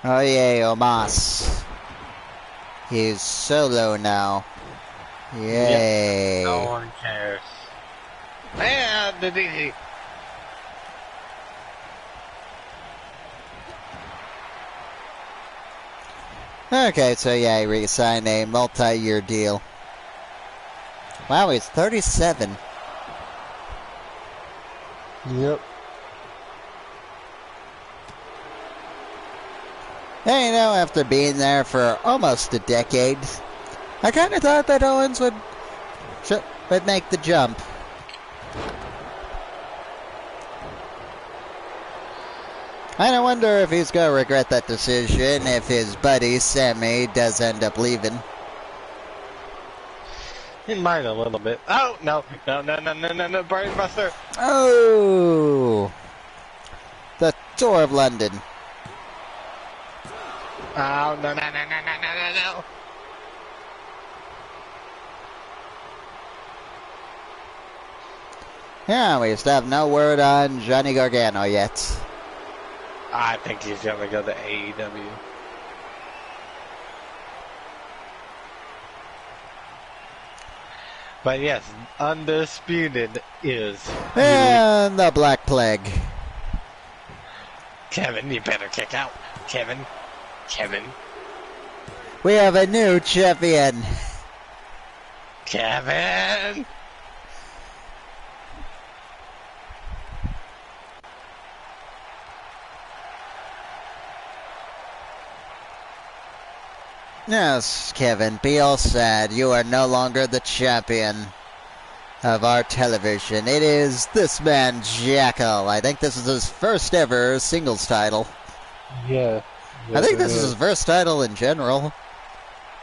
Oh yeah, Omos. He's solo now. Yay. Yep. No one cares. And the DD. Okay, so yeah, he re-signed a multi-year deal. Wow, he's 37. Yep. Hey, you know, after being there for almost a decade, I kind of thought that Owens would make the jump. I wonder if he's going to regret that decision if his buddy Sammy does end up leaving. He might a little bit. Oh, no, Brainbuster. Oh! The Tour of London. Oh, no. Yeah, we still have no word on Johnny Gargano yet. I think he's going to go to AEW. But yes, Undisputed is... And the Black Plague. Kevin, you better kick out. Kevin. We have a new champion. Kevin! Yes, Kevin, be all sad. You are no longer the champion of our television. It is this man, Jackal. I think this is his first ever singles title. Yeah. I think this is his first title in general.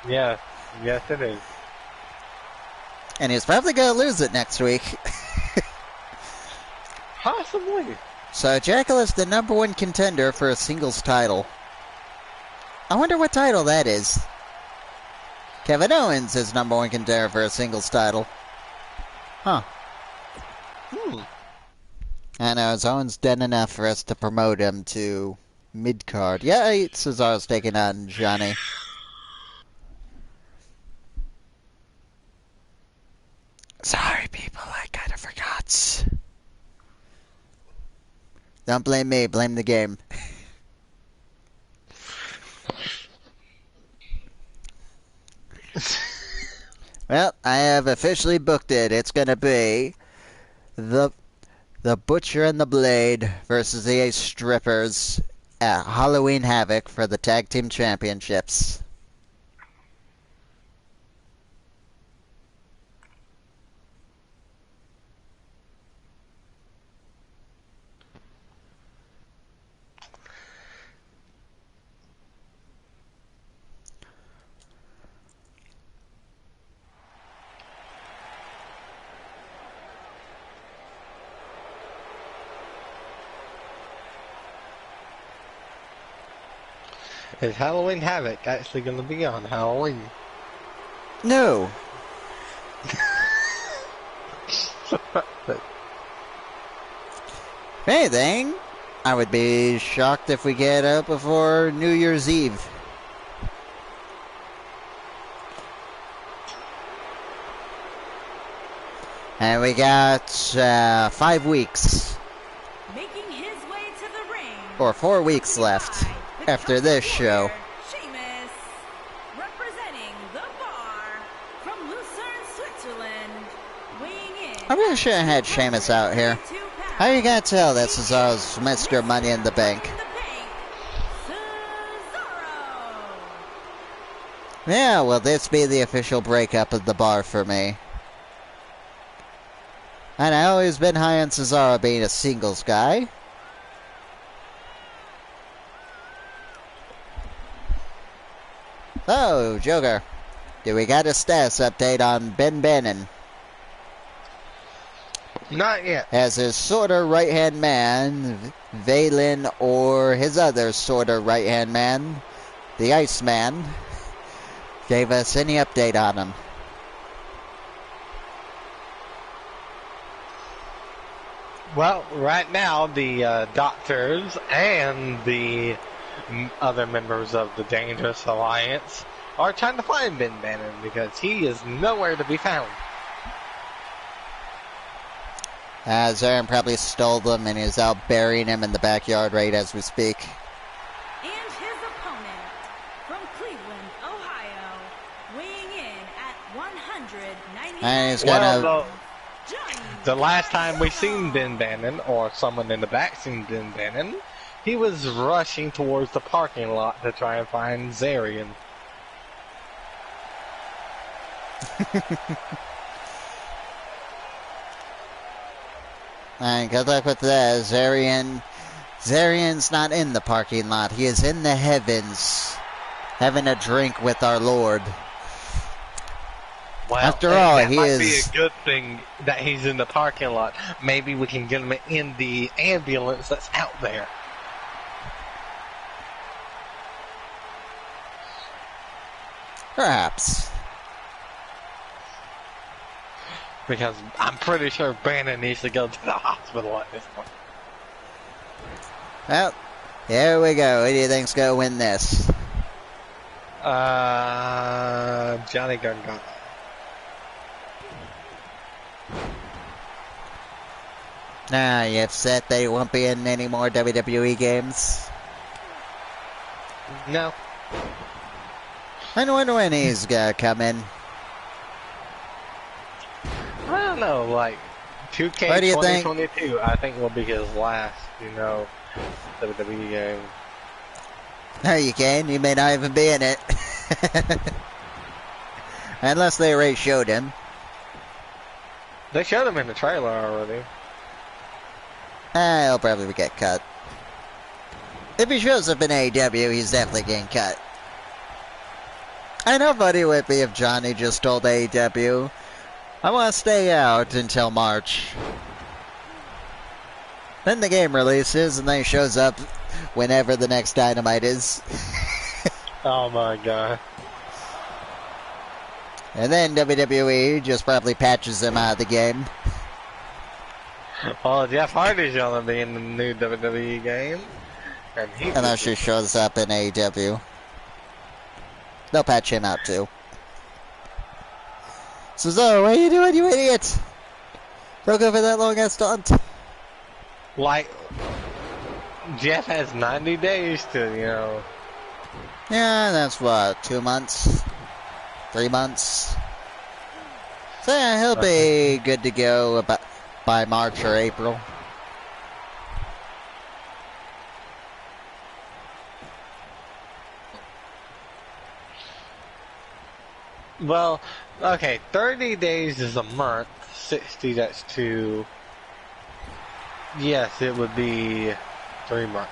Yeah. Yes, it is. And he's probably going to lose it next week. Possibly. So Jackal is the #1 contender for a singles title. I wonder what title that is. Kevin Owens is #1 contender for a singles title. Huh. I know, Owens done enough for us to promote him to mid-card. Yeah, Cesaro's taking on Johnny. Sorry, people, I kind of forgot. Don't blame me, blame the game. Well, I have officially booked it. It's gonna be the Butcher and the Blade versus the Ace Strippers at Halloween Havoc for the Tag Team Championships. Is Halloween Havoc actually going to be on Halloween? No. If anything, I would be shocked if we get out before New Year's Eve. And we got 5 weeks. Making his way to the ring. Or 4 weeks left after this show. Sheamus, representing the Bar from Lucerne, Switzerland, weighing in. I really should have had Sheamus out here. How you gonna tell that Cesaro's Mr. Money in the Bank? Yeah, will this be the official breakup of the Bar for me? And I always been high on Cesaro being a singles guy. Oh, Joker. Do we got a status update on Ben Bannon? Not yet. As his sorta right-hand man, Valen, or his other sorta right-hand man, the Iceman, gave us any update on him. Well, right now, the doctors and the other members of the Dangerous Alliance are trying to find Ben Bannon because he is nowhere to be found. Zarin probably stole them and is out burying him in the backyard right as we speak. And his opponent from Cleveland, Ohio, weighing in at 190. And he's gonna... The last time we seen Ben Bannon, or someone in the back seen Ben Bannon, he was rushing towards the parking lot to try and find Zarian. And good luck with that, Zarian's not in the parking lot. He is in the heavens, having a drink with our Lord. Well, after all, that he might is... be a good thing that he's in the parking lot. Maybe we can get him in the ambulance that's out there. Perhaps. Because I'm pretty sure Bannon needs to go to the hospital at this point. Well, here we go. Who do you think's gonna win this? Johnny Gargano. Nah, you upset that he won't be in any more WWE games? No. I wonder when he's gonna come in. I don't know, like, 2K What do you think? 2022, I think will be his last, WWE game. No, you can. You may not even be in it. Unless they already showed him. They showed him in the trailer already. He'll probably get cut. If he shows up in AEW, he's definitely getting cut. I know funny would be if Johnny just told AEW, I want to stay out until March. Then the game releases and then he shows up whenever the next Dynamite is. Oh my god. And then WWE just probably patches him out of the game. Well, Jeff Hardy's gonna be in the new WWE game. And he Unless she shows up in AEW. They'll patch him out too. Cesaro, what are you doing, you idiot? Don't go for that long ass stunt. like Jeff has 90 days to, you know. Yeah, that's what, 2 months? 3 months? So yeah, he'll be good to go about by March or April. Well, okay, 30 days is a month. 60, that's 2. Yes, it would be 3 months.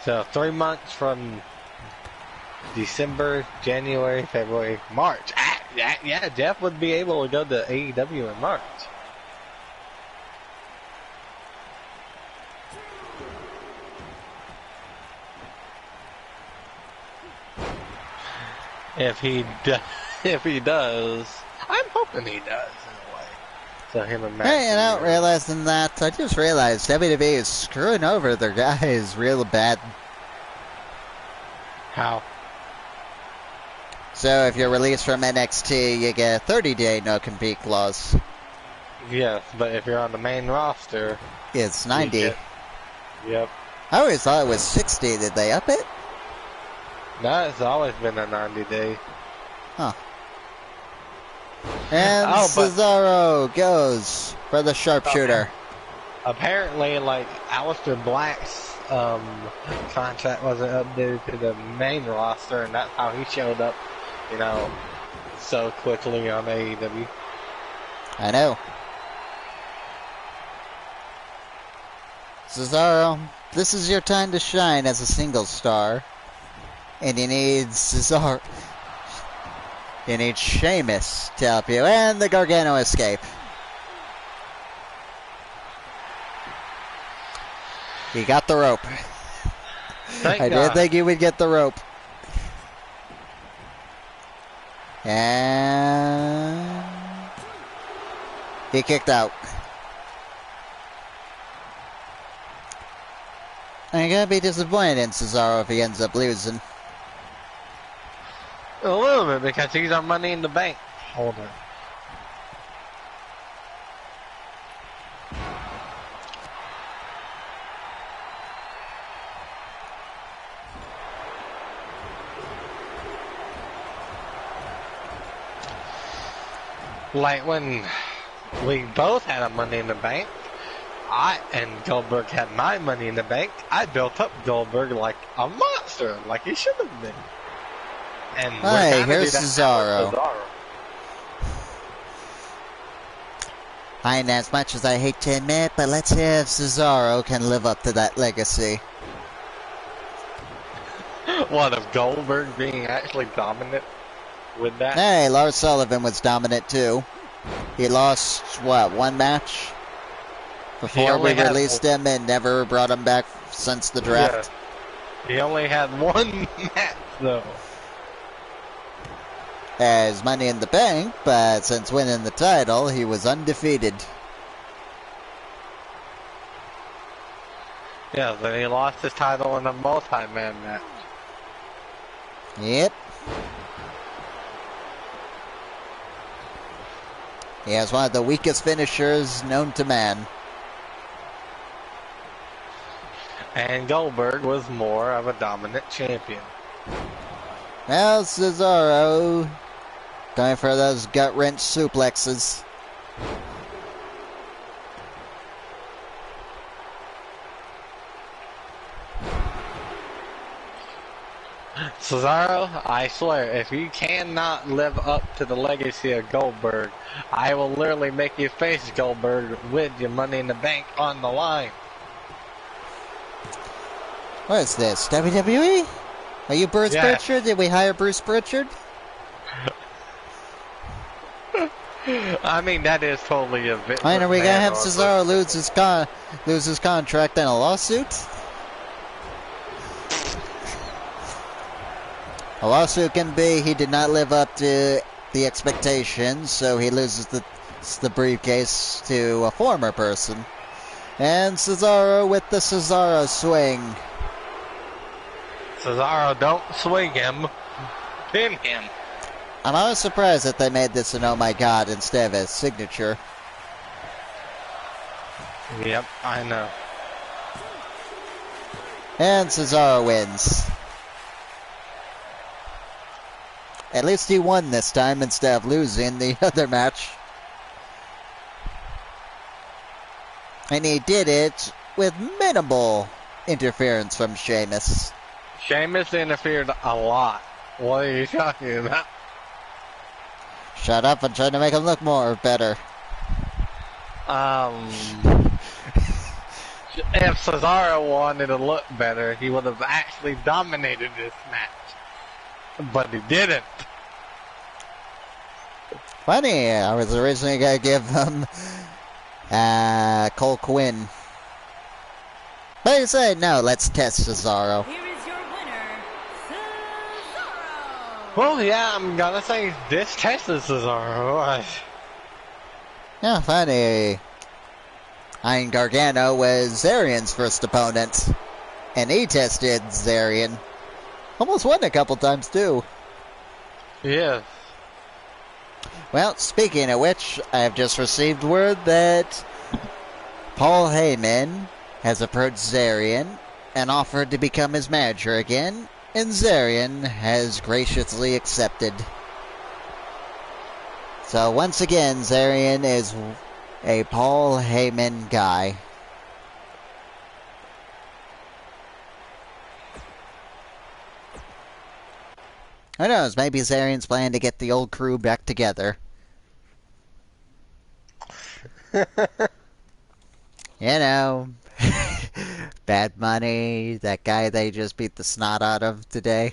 So 3 months from December, January, February, March. Yeah, Jeff would be able to go to AEW in March. If he does, I'm hoping he does in a way. So him and Matt. Hey, and out realizing that, I just realized WWE is screwing over their guys real bad. How? So if you're released from NXT, you get a 30-day no-compete clause. Yes, but if you're on the main roster, It's 90. Yep. I always thought it was 60. Did they up it? That's always been a 90-day. Huh. And Oh, but- Cesaro goes for the sharpshooter. Apparently, like, Aleister Black's contract wasn't updated to the main roster, and that's how he showed up, you know, so quickly on AEW. I know. Cesaro, this is your time to shine as a single star. And you need Cesaro. You need Sheamus to help you. And the Gargano escape. He got the rope. Thank I God. did think he would get the rope. And he kicked out. I'm gonna be disappointed in Cesaro if he ends up losing. A little bit, because he's on Money in the Bank holder. Like when we both had a Money in the Bank, I and Goldberg had my Money in the Bank. I built up Goldberg like a monster, like he should have been. And we're Hey, gonna here's do that Cesaro. with Cesaro. And as much as I hate to admit, but let's see if Cesaro can live up to that legacy. What, of Goldberg being actually dominant with that? Hey, Lars Sullivan was dominant too. He lost, what, one match? Before only we had released him and never brought him back since the draft. Yeah. He only had one match, though. As Money in the Bank, but since winning the title, he was undefeated. Yeah, then he lost his title in a multi-man match. Yep. He has one of the weakest finishers known to man. And Goldberg was more of a dominant champion. Well, Cesaro going for those gut-wrench suplexes. Cesaro, I swear, if you cannot live up to the legacy of Goldberg, I will literally make you face Goldberg with your Money in the Bank on the line. What is this, WWE? Are you Bruce Yeah. Pritchard? Did we hire Bruce Pritchard? I mean, that is totally a bit. I mean, are we gonna have Cesaro lose his contract in a lawsuit? A lawsuit can be he did not live up to the expectation, so he loses the briefcase to a former person. And Cesaro with the Cesaro swing. Cesaro, don't swing him. Pin him. And I was surprised that they made this an oh my god instead of a signature. Yep, I know. And Cesaro wins. At least he won this time instead of losing the other match. And he did it with minimal interference from Sheamus. Sheamus interfered a lot. What are you talking about? Shut up, I'm trying to make him look more better. If Cesaro wanted to look better, he would have actually dominated this match. But he didn't. Funny, I was originally going to give him Cole Quinn. But he said, no, let's test Cesaro. Here is your winner, Cesaro. Well, yeah, I'm gonna say this test is Cesaro. Yeah, funny. Iron Gargano was Zarian's first opponent. And he tested Zarian. Almost won a couple times, too. Yes. Well, speaking of which, I have just received word that Paul Heyman has approached Zarian and offered to become his manager again, and Zarian has graciously accepted. So once again, Zarian is a Paul Heyman guy. Who knows, maybe Zarian's planning to get the old crew back together. You know, Bad Money, that guy they just beat the snot out of today.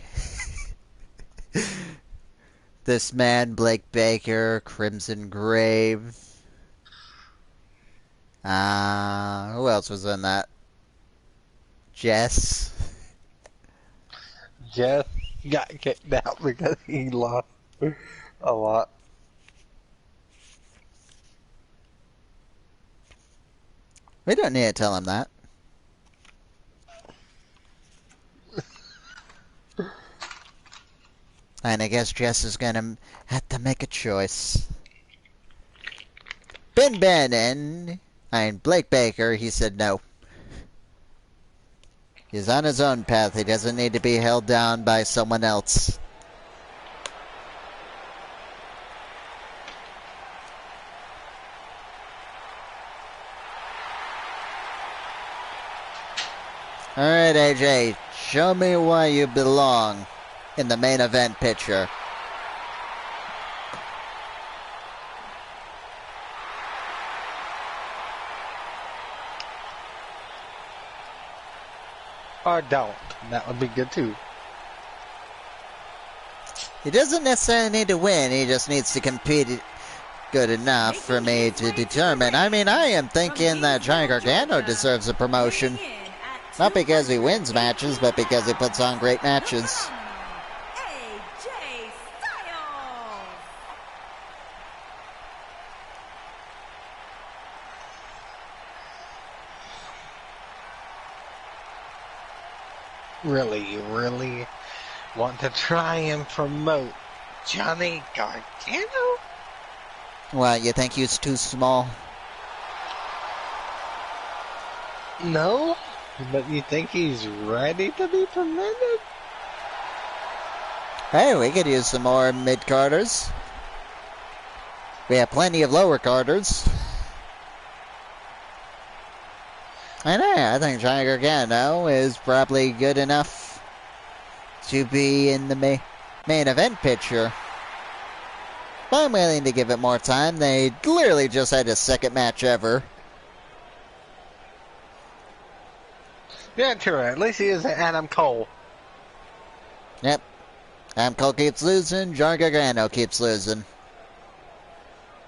This man, Blake Baker, Crimson Grave. Who else was in that? Jess. Jeff got kicked out because he lost a lot. We don't need to tell him that. And I guess Jess is gonna have to make a choice. Ben Bannon and Blake Baker, he said no. He's on his own path. He doesn't need to be held down by someone else. Alright, AJ, show me why you belong in the main event picture. Or don't. That would be good too. He doesn't necessarily need to win, he just needs to compete good enough for me to determine. I mean, I am thinking that Johnny Gargano deserves a promotion. Not because he wins matches, but because he puts on great matches. AJ Styles. Really, you really want to try and promote Johnny Gargano? What, you think he's too small? No, but you think he's ready to be promoted? Hey, we could use some more mid-carders. We have plenty of lower carders. I know, I think Johnny Gargano is probably good enough to be in the main event picture. But I'm willing to give it more time. They clearly just had a second match ever. Yeah, true. At least he isn't Adam Cole. Yep. Adam Cole keeps losing, Johnny Gargano keeps losing.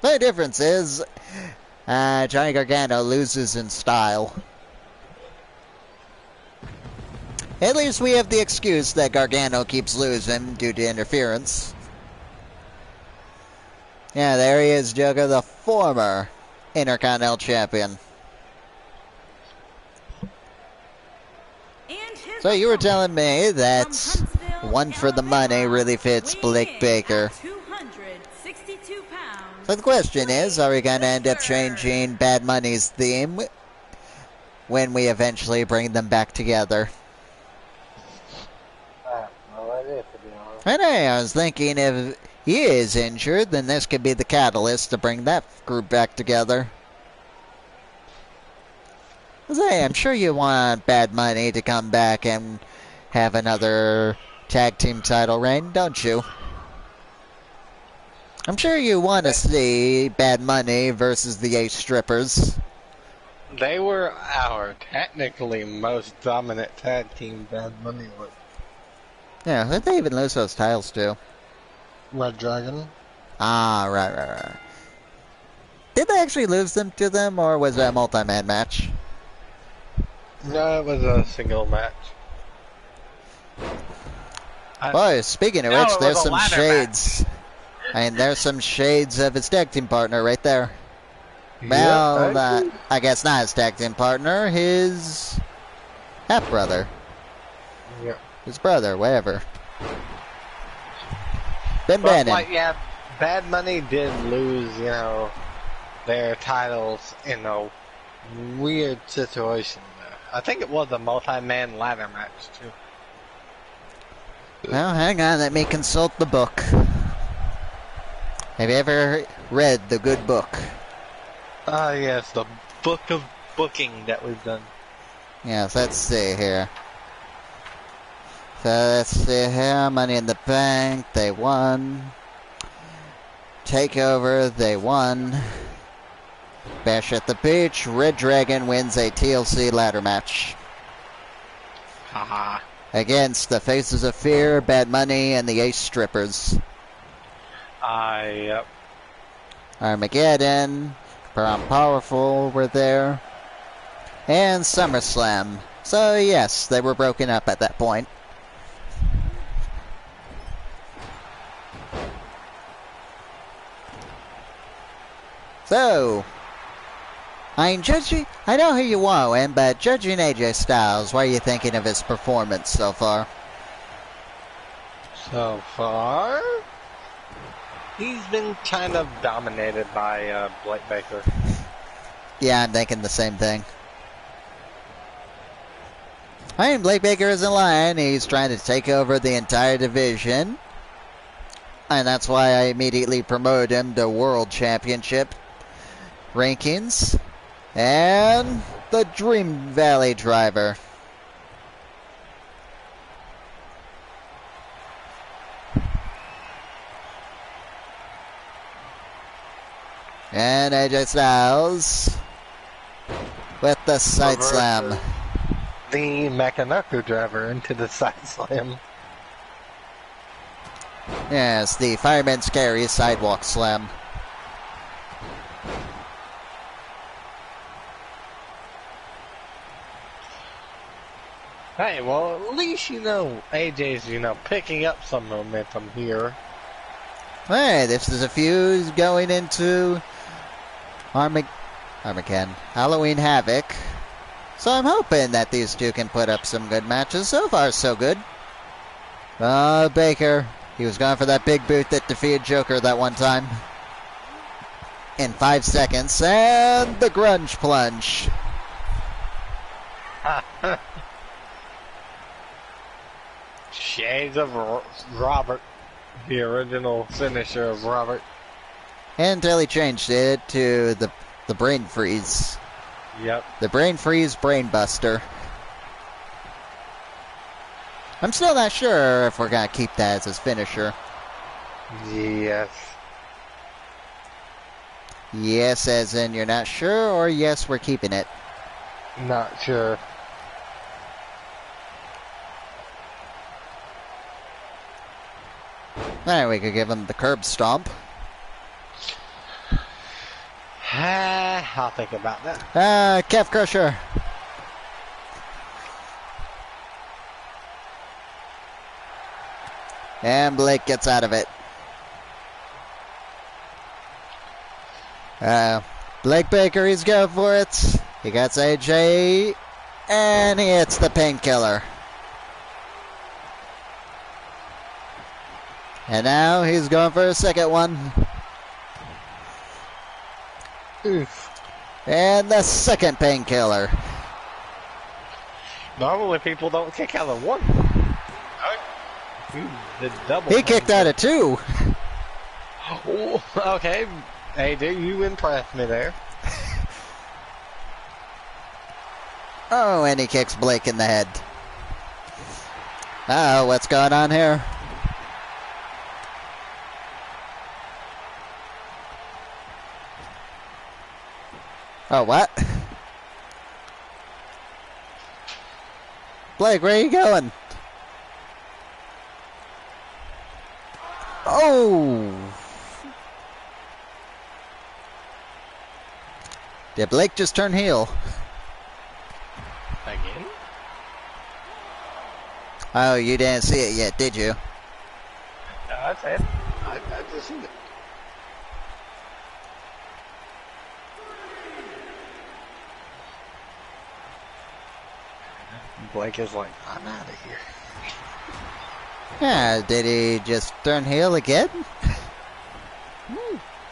The difference is, Johnny Gargano loses in style. At least we have the excuse that Gargano keeps losing due to interference. Yeah, there he is, Joker, the former Intercontinental Champion. And his So you were opponent, telling me that from Huntsville, one for the money Alabama, really fits weighing Blake in Baker. at 262 pounds, So the question is, are we going to end up Baker. changing Bad Money's theme when we eventually bring them back together? I have no idea, to be honest. And I was thinking if he is injured, then this could be the catalyst to bring that group back together. 'Cause, hey, I'm sure you want Bad Money to come back and have another tag team title reign, don't you? I'm sure you want to see Bad Money versus the Ace Strippers. They were our technically most dominant tag team. Bad Money was Yeah, who'd they even lose those titles to? Red Dragon. Ah, right. Did they actually lose them to them, or was it a multi-man match? No, it was a single match. Boy, speaking of No, which, it there's was a some ladder shades. And there's some shades of his tag team partner right there. Well, Yep, I guess not his tag team partner, his half-brother. yeah. His brother, whatever. Ben But, Bannon. like, yeah, Bad Money did lose, their titles in a weird situation. I think it was a multi-man ladder match, too. Well, hang on, let me consult the book. Have you ever read the good book? Ah, yes, the book of booking that we've done. Yes, let's see here. So let's see here. Money in the Bank, they won. Takeover, they won. Bash at the Beach, Red Dragon wins a TLC ladder match. Haha. Against the Faces of Fear, Bad Money, and the Ace Strippers. Yep. Armageddon, Brown Powerful were there. And SummerSlam. So yes, they were broken up at that point. So, I know who you want, Win, but judging AJ Styles, what are you thinking of his performance so far? So far, he's been kind of dominated by Blake Baker. Yeah, I'm thinking the same thing. I mean, Blake Baker isn't lying. He's trying to take over the entire division. And that's why I immediately promoted him to World Championship rankings. And the Dream Valley Driver. And AJ Styles with the side slam. The Mechanical driver into the side slam. Yes, the Fireman Scary sidewalk slam. Hey, well, at least AJ's, picking up some momentum here. Hey, this is a feud going into Armageddon, Halloween Havoc. So I'm hoping that these two can put up some good matches. So far, so good. Baker, he was going for that big boot that defeated Joker that one time. In 5 seconds, and the grunge plunge. Shades of Robert, the original finisher of Robert. Until he changed it to the brain freeze. Yep. The brain freeze brain buster. I'm still not sure if we're going to keep that as his finisher. Yes. Yes, as in you're not sure, or yes, we're keeping it? Not sure. Alright, we could give him the curb stomp. I'll think about that. Calf crusher. And Blake gets out of it. Blake Baker, he's going for it. He got AJ, and he hits the painkiller. And now he's going for a second one. Oof. And the second painkiller. Normally people don't kick out of one. The double. He kicked out of two. Oh, okay. Hey, dude, you impressed me there. Oh, and he kicks Blake in the head. Uh-oh, what's going on here? Oh, what? Blake, where are you going? Oh! Did Blake just turn heel? Again? Oh, you didn't see it yet, did you? No, I said. I just seen it. Blake is like, I'm out of here. Yeah, did he just turn heel again?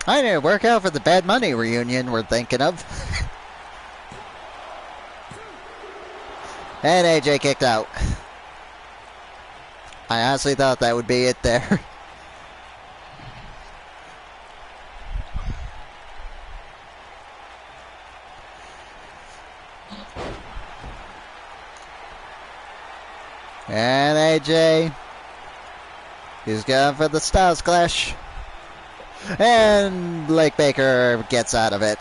I didn't work out for the Bad Money reunion we're thinking of. And AJ kicked out. I honestly thought that would be it there. And AJ, he's going for the Styles Clash. And Blake Baker gets out of it.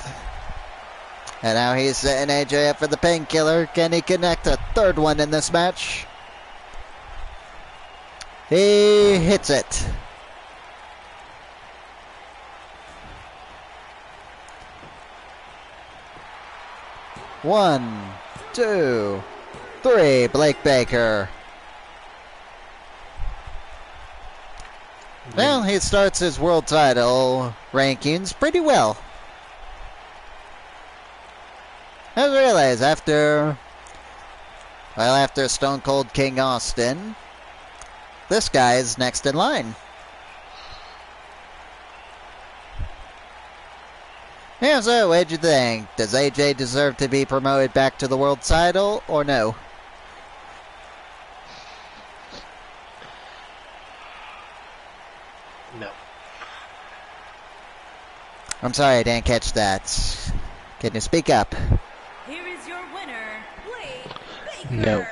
And now he's setting AJ up for the painkiller. Can he connect a third one in this match? He hits it. One, two, three. Blake Baker. Well, he starts his world title rankings pretty well. I realize after Stone Cold King Austin, this guy is next in line. Yeah, so what'd you think? Does AJ deserve to be promoted back to the world title or no? No. I'm sorry, I didn't catch that. Can you speak up? Here is your winner, Blake Baker. No.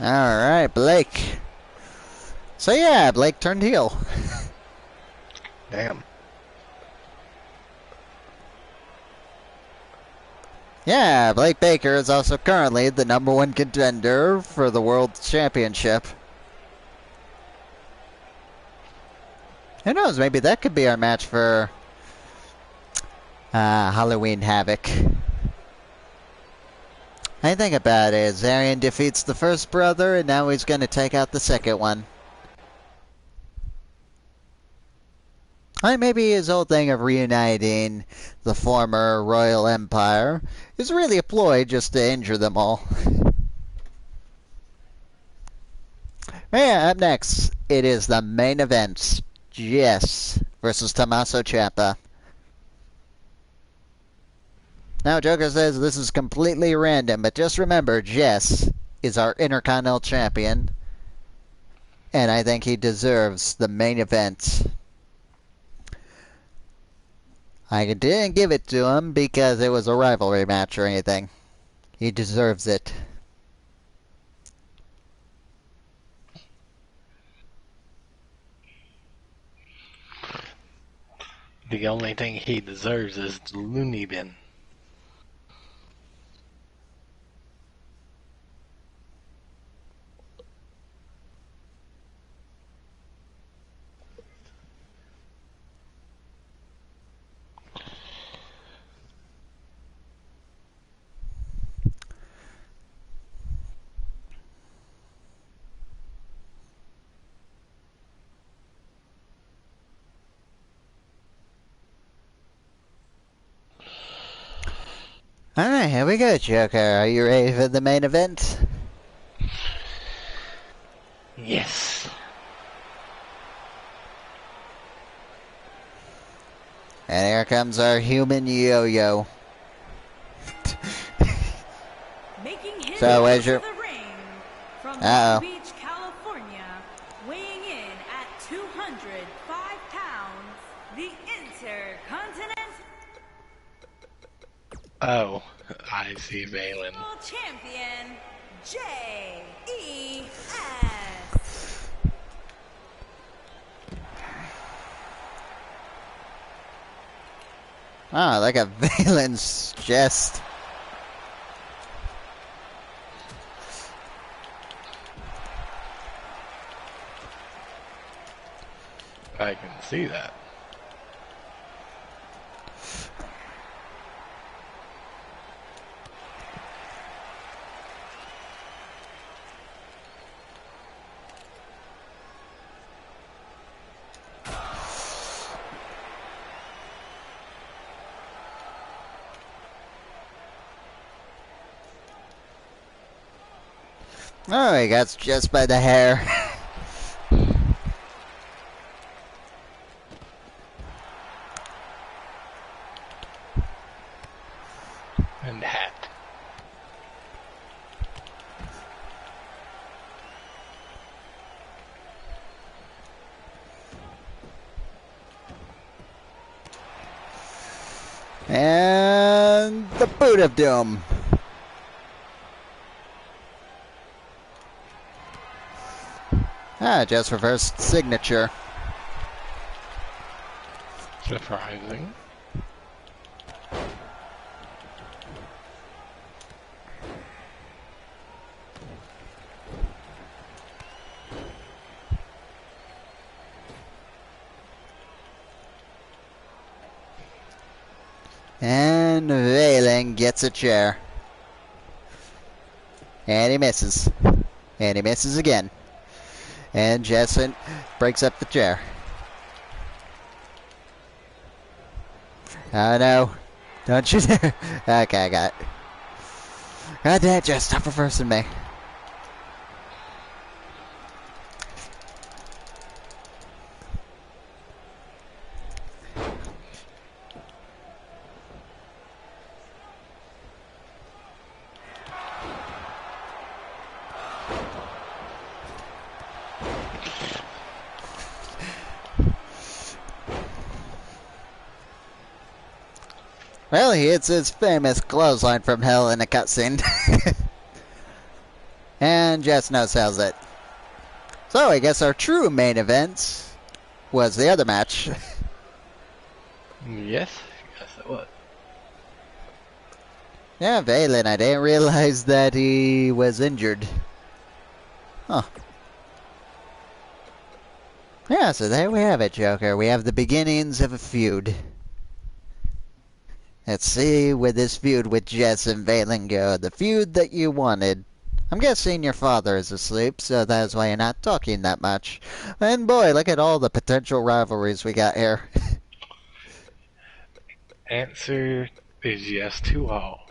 Alright, Blake. So yeah, Blake turned heel. Damn. Yeah, Blake Baker is also currently the #1 contender for the World Championship. Who knows, maybe that could be our match for Halloween Havoc. I think about it, Zarian defeats the first brother, and now he's going to take out the second one. Maybe his whole thing of reuniting the former Royal Empire is really a ploy just to injure them all. Yeah, up next, it is the main event. Jess versus Tommaso Ciampa. Now, Joker says this is completely random, but just remember, Jess is our Intercontinental Champion, and I think he deserves the main event. I didn't give it to him because it was a rivalry match or anything. He deserves it. The only thing he deserves is the loony bin. Alright, here we go, Joker. Are you ready for the main event? Yes. And here comes our human yo-yo. Making his So, way as to your... the ring from Uh-oh. Long Beach, California, weighing in at 205 pounds, the Intercontinental Oh, I see Valen. Champion, J.E.S. Oh, like a Valen's chest. I can see that. Oh, he got just by the hair. And hat. And the boot of doom. Ah, just reversed signature. Surprising. And Valen gets a chair. And he misses. And he misses again. And Jessen breaks up the chair. Oh no. Don't you dare. Okay, I got it. God damn it, just stop reversing me. Well, he hits his famous clothesline from hell in a cutscene. And Jess no sells it. So I guess our true main event was the other match. Yes, yes it was. Yeah, Valen, I didn't realize that he was injured. Huh. Yeah, so there we have it, Joker. We have the beginnings of a feud. Let's see where this feud with Jess and Valen go. The feud that you wanted. I'm guessing your father is asleep, so that's why you're not talking that much. And boy, look at all the potential rivalries we got here. Answer is yes to all.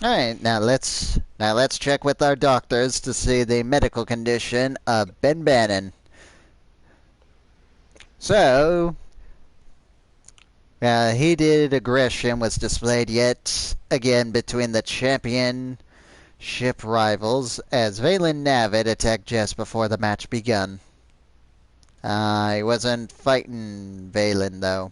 Alright, now let's check with our doctors to see the medical condition of Ben Bannon. So, heated aggression was displayed yet again between the championship rivals as Valen Navid attacked Jess before the match begun. He wasn't fighting Valen though.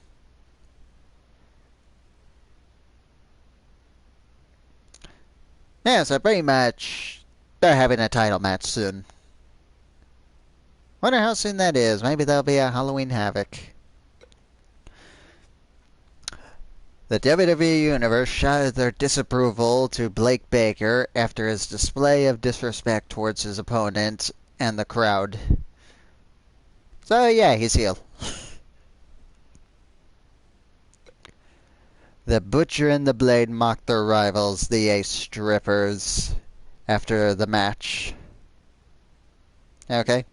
Yeah, so pretty much they're having a title match soon. Wonder how soon that is. Maybe there'll be a Halloween Havoc. The WWE Universe shouted their disapproval to Blake Baker after his display of disrespect towards his opponent and the crowd. So yeah, he's heel. The Butcher and the Blade mocked their rivals, the Ace Strippers, after the match. Okay.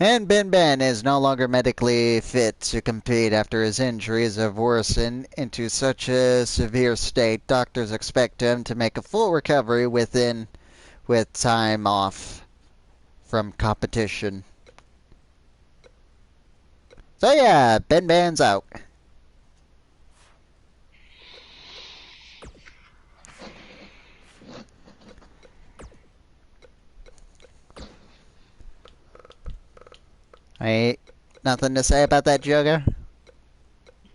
And Ben is no longer medically fit to compete after his injuries have worsened into such a severe state. Doctors expect him to make a full recovery with time off from competition. So yeah, Ben's out. Ain't nothing to say about that, Joker?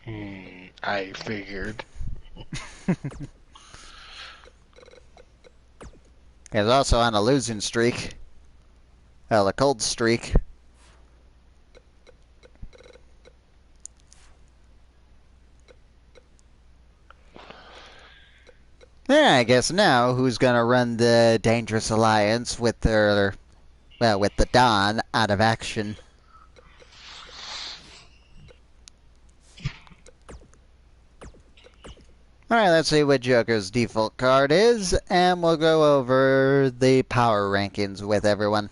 I figured. He's also on a losing streak. Well, a cold streak. Yeah, I guess now who's gonna run the Dangerous Alliance with the Don out of action? Alright, let's see what Joker's default card is, and we'll go over the power rankings with everyone.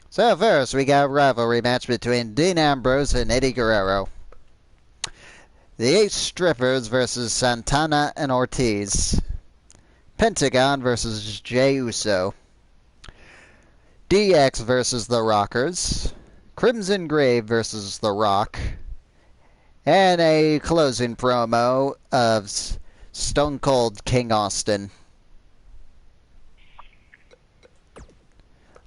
So first, we got a rivalry match between Dean Ambrose and Eddie Guerrero. The 8 Strippers versus Santana and Ortiz. Pentagon versus Jey Uso. DX versus The Rockers. Crimson Grave versus The Rock. And a closing promo of Stone Cold King Austin.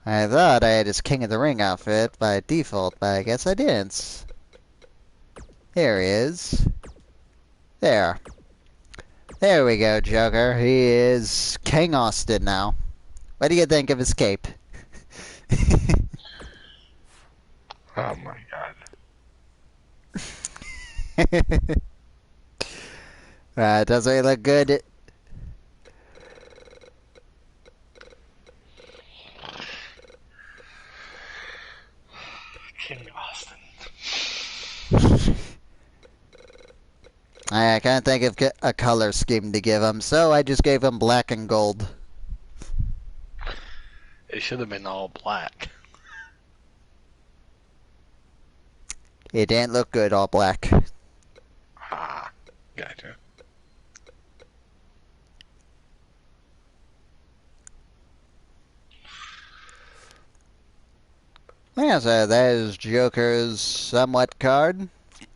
I thought I had his King of the Ring outfit by default, but I guess I didn't. Here he is. There. There we go, Joker. He is King Austin now. What do you think of his cape? Oh my god. Doesn't he look good? King Austin. I can't think of a color scheme to give him, so I just gave him black and gold. It should have been all black. It didn't look good all black. Ah, gotcha. Yeah, so that is Joker's somewhat card.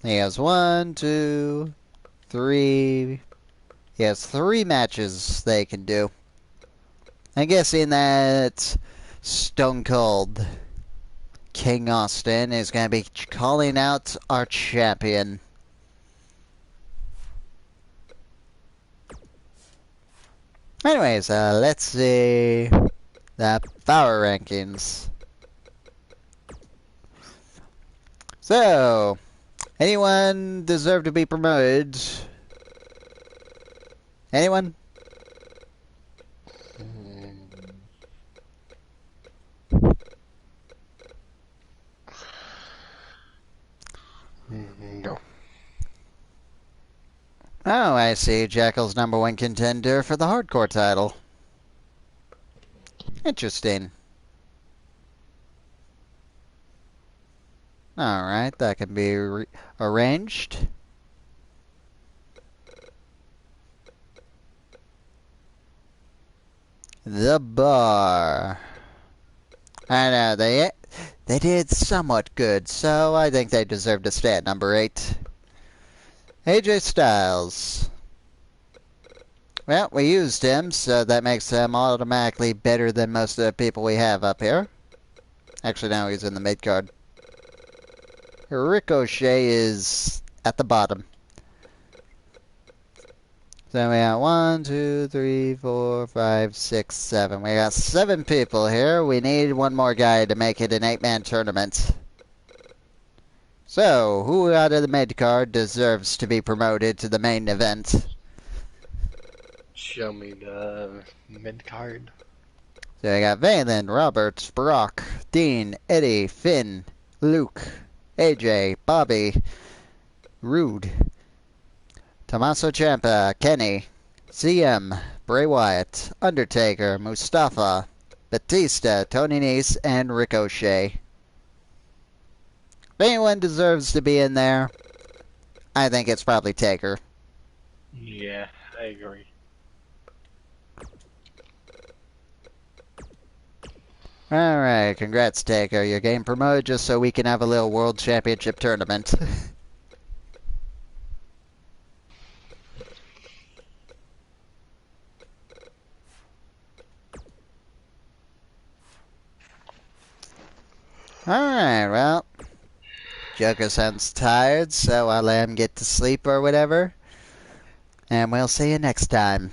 He has 1, 2, 3. He has 3 matches they can do. I'm guessing that Stone Cold King Austin is going to be calling out our champion. Anyways, let's see the power rankings. So, anyone deserve to be promoted? Anyone? No. Oh, I see. Jackal's #1 contender for the hardcore title. Interesting. Alright, that can be arranged. The Bar. I know, they did somewhat good, so I think they deserve to stay at #8. AJ Styles. Well, we used him, so that makes him automatically better than most of the people we have up here. Actually, now he's in the mid card. Ricochet is at the bottom. So we got 1, 2, 3, 4, 5, 6, 7. We got 7 people here. We need one more guy to make it an 8-man tournament. So, who out of the mid card deserves to be promoted to the main event? Show me the mid card. So we got Valen, Roberts, Brock, Dean, Eddie, Finn, Luke, AJ, Bobby, Rude, Tommaso Ciampa, Kenny, CM, Bray Wyatt, Undertaker, Mustafa, Batista, Tony Nese, and Ricochet. If anyone deserves to be in there, I think it's probably Taker. Yeah, I agree. Alright, congrats Taker. You're getting promoted just so we can have a little World Championship tournament. Alright, well, Joker sounds tired, so I'll let him get to sleep or whatever. And we'll see you next time.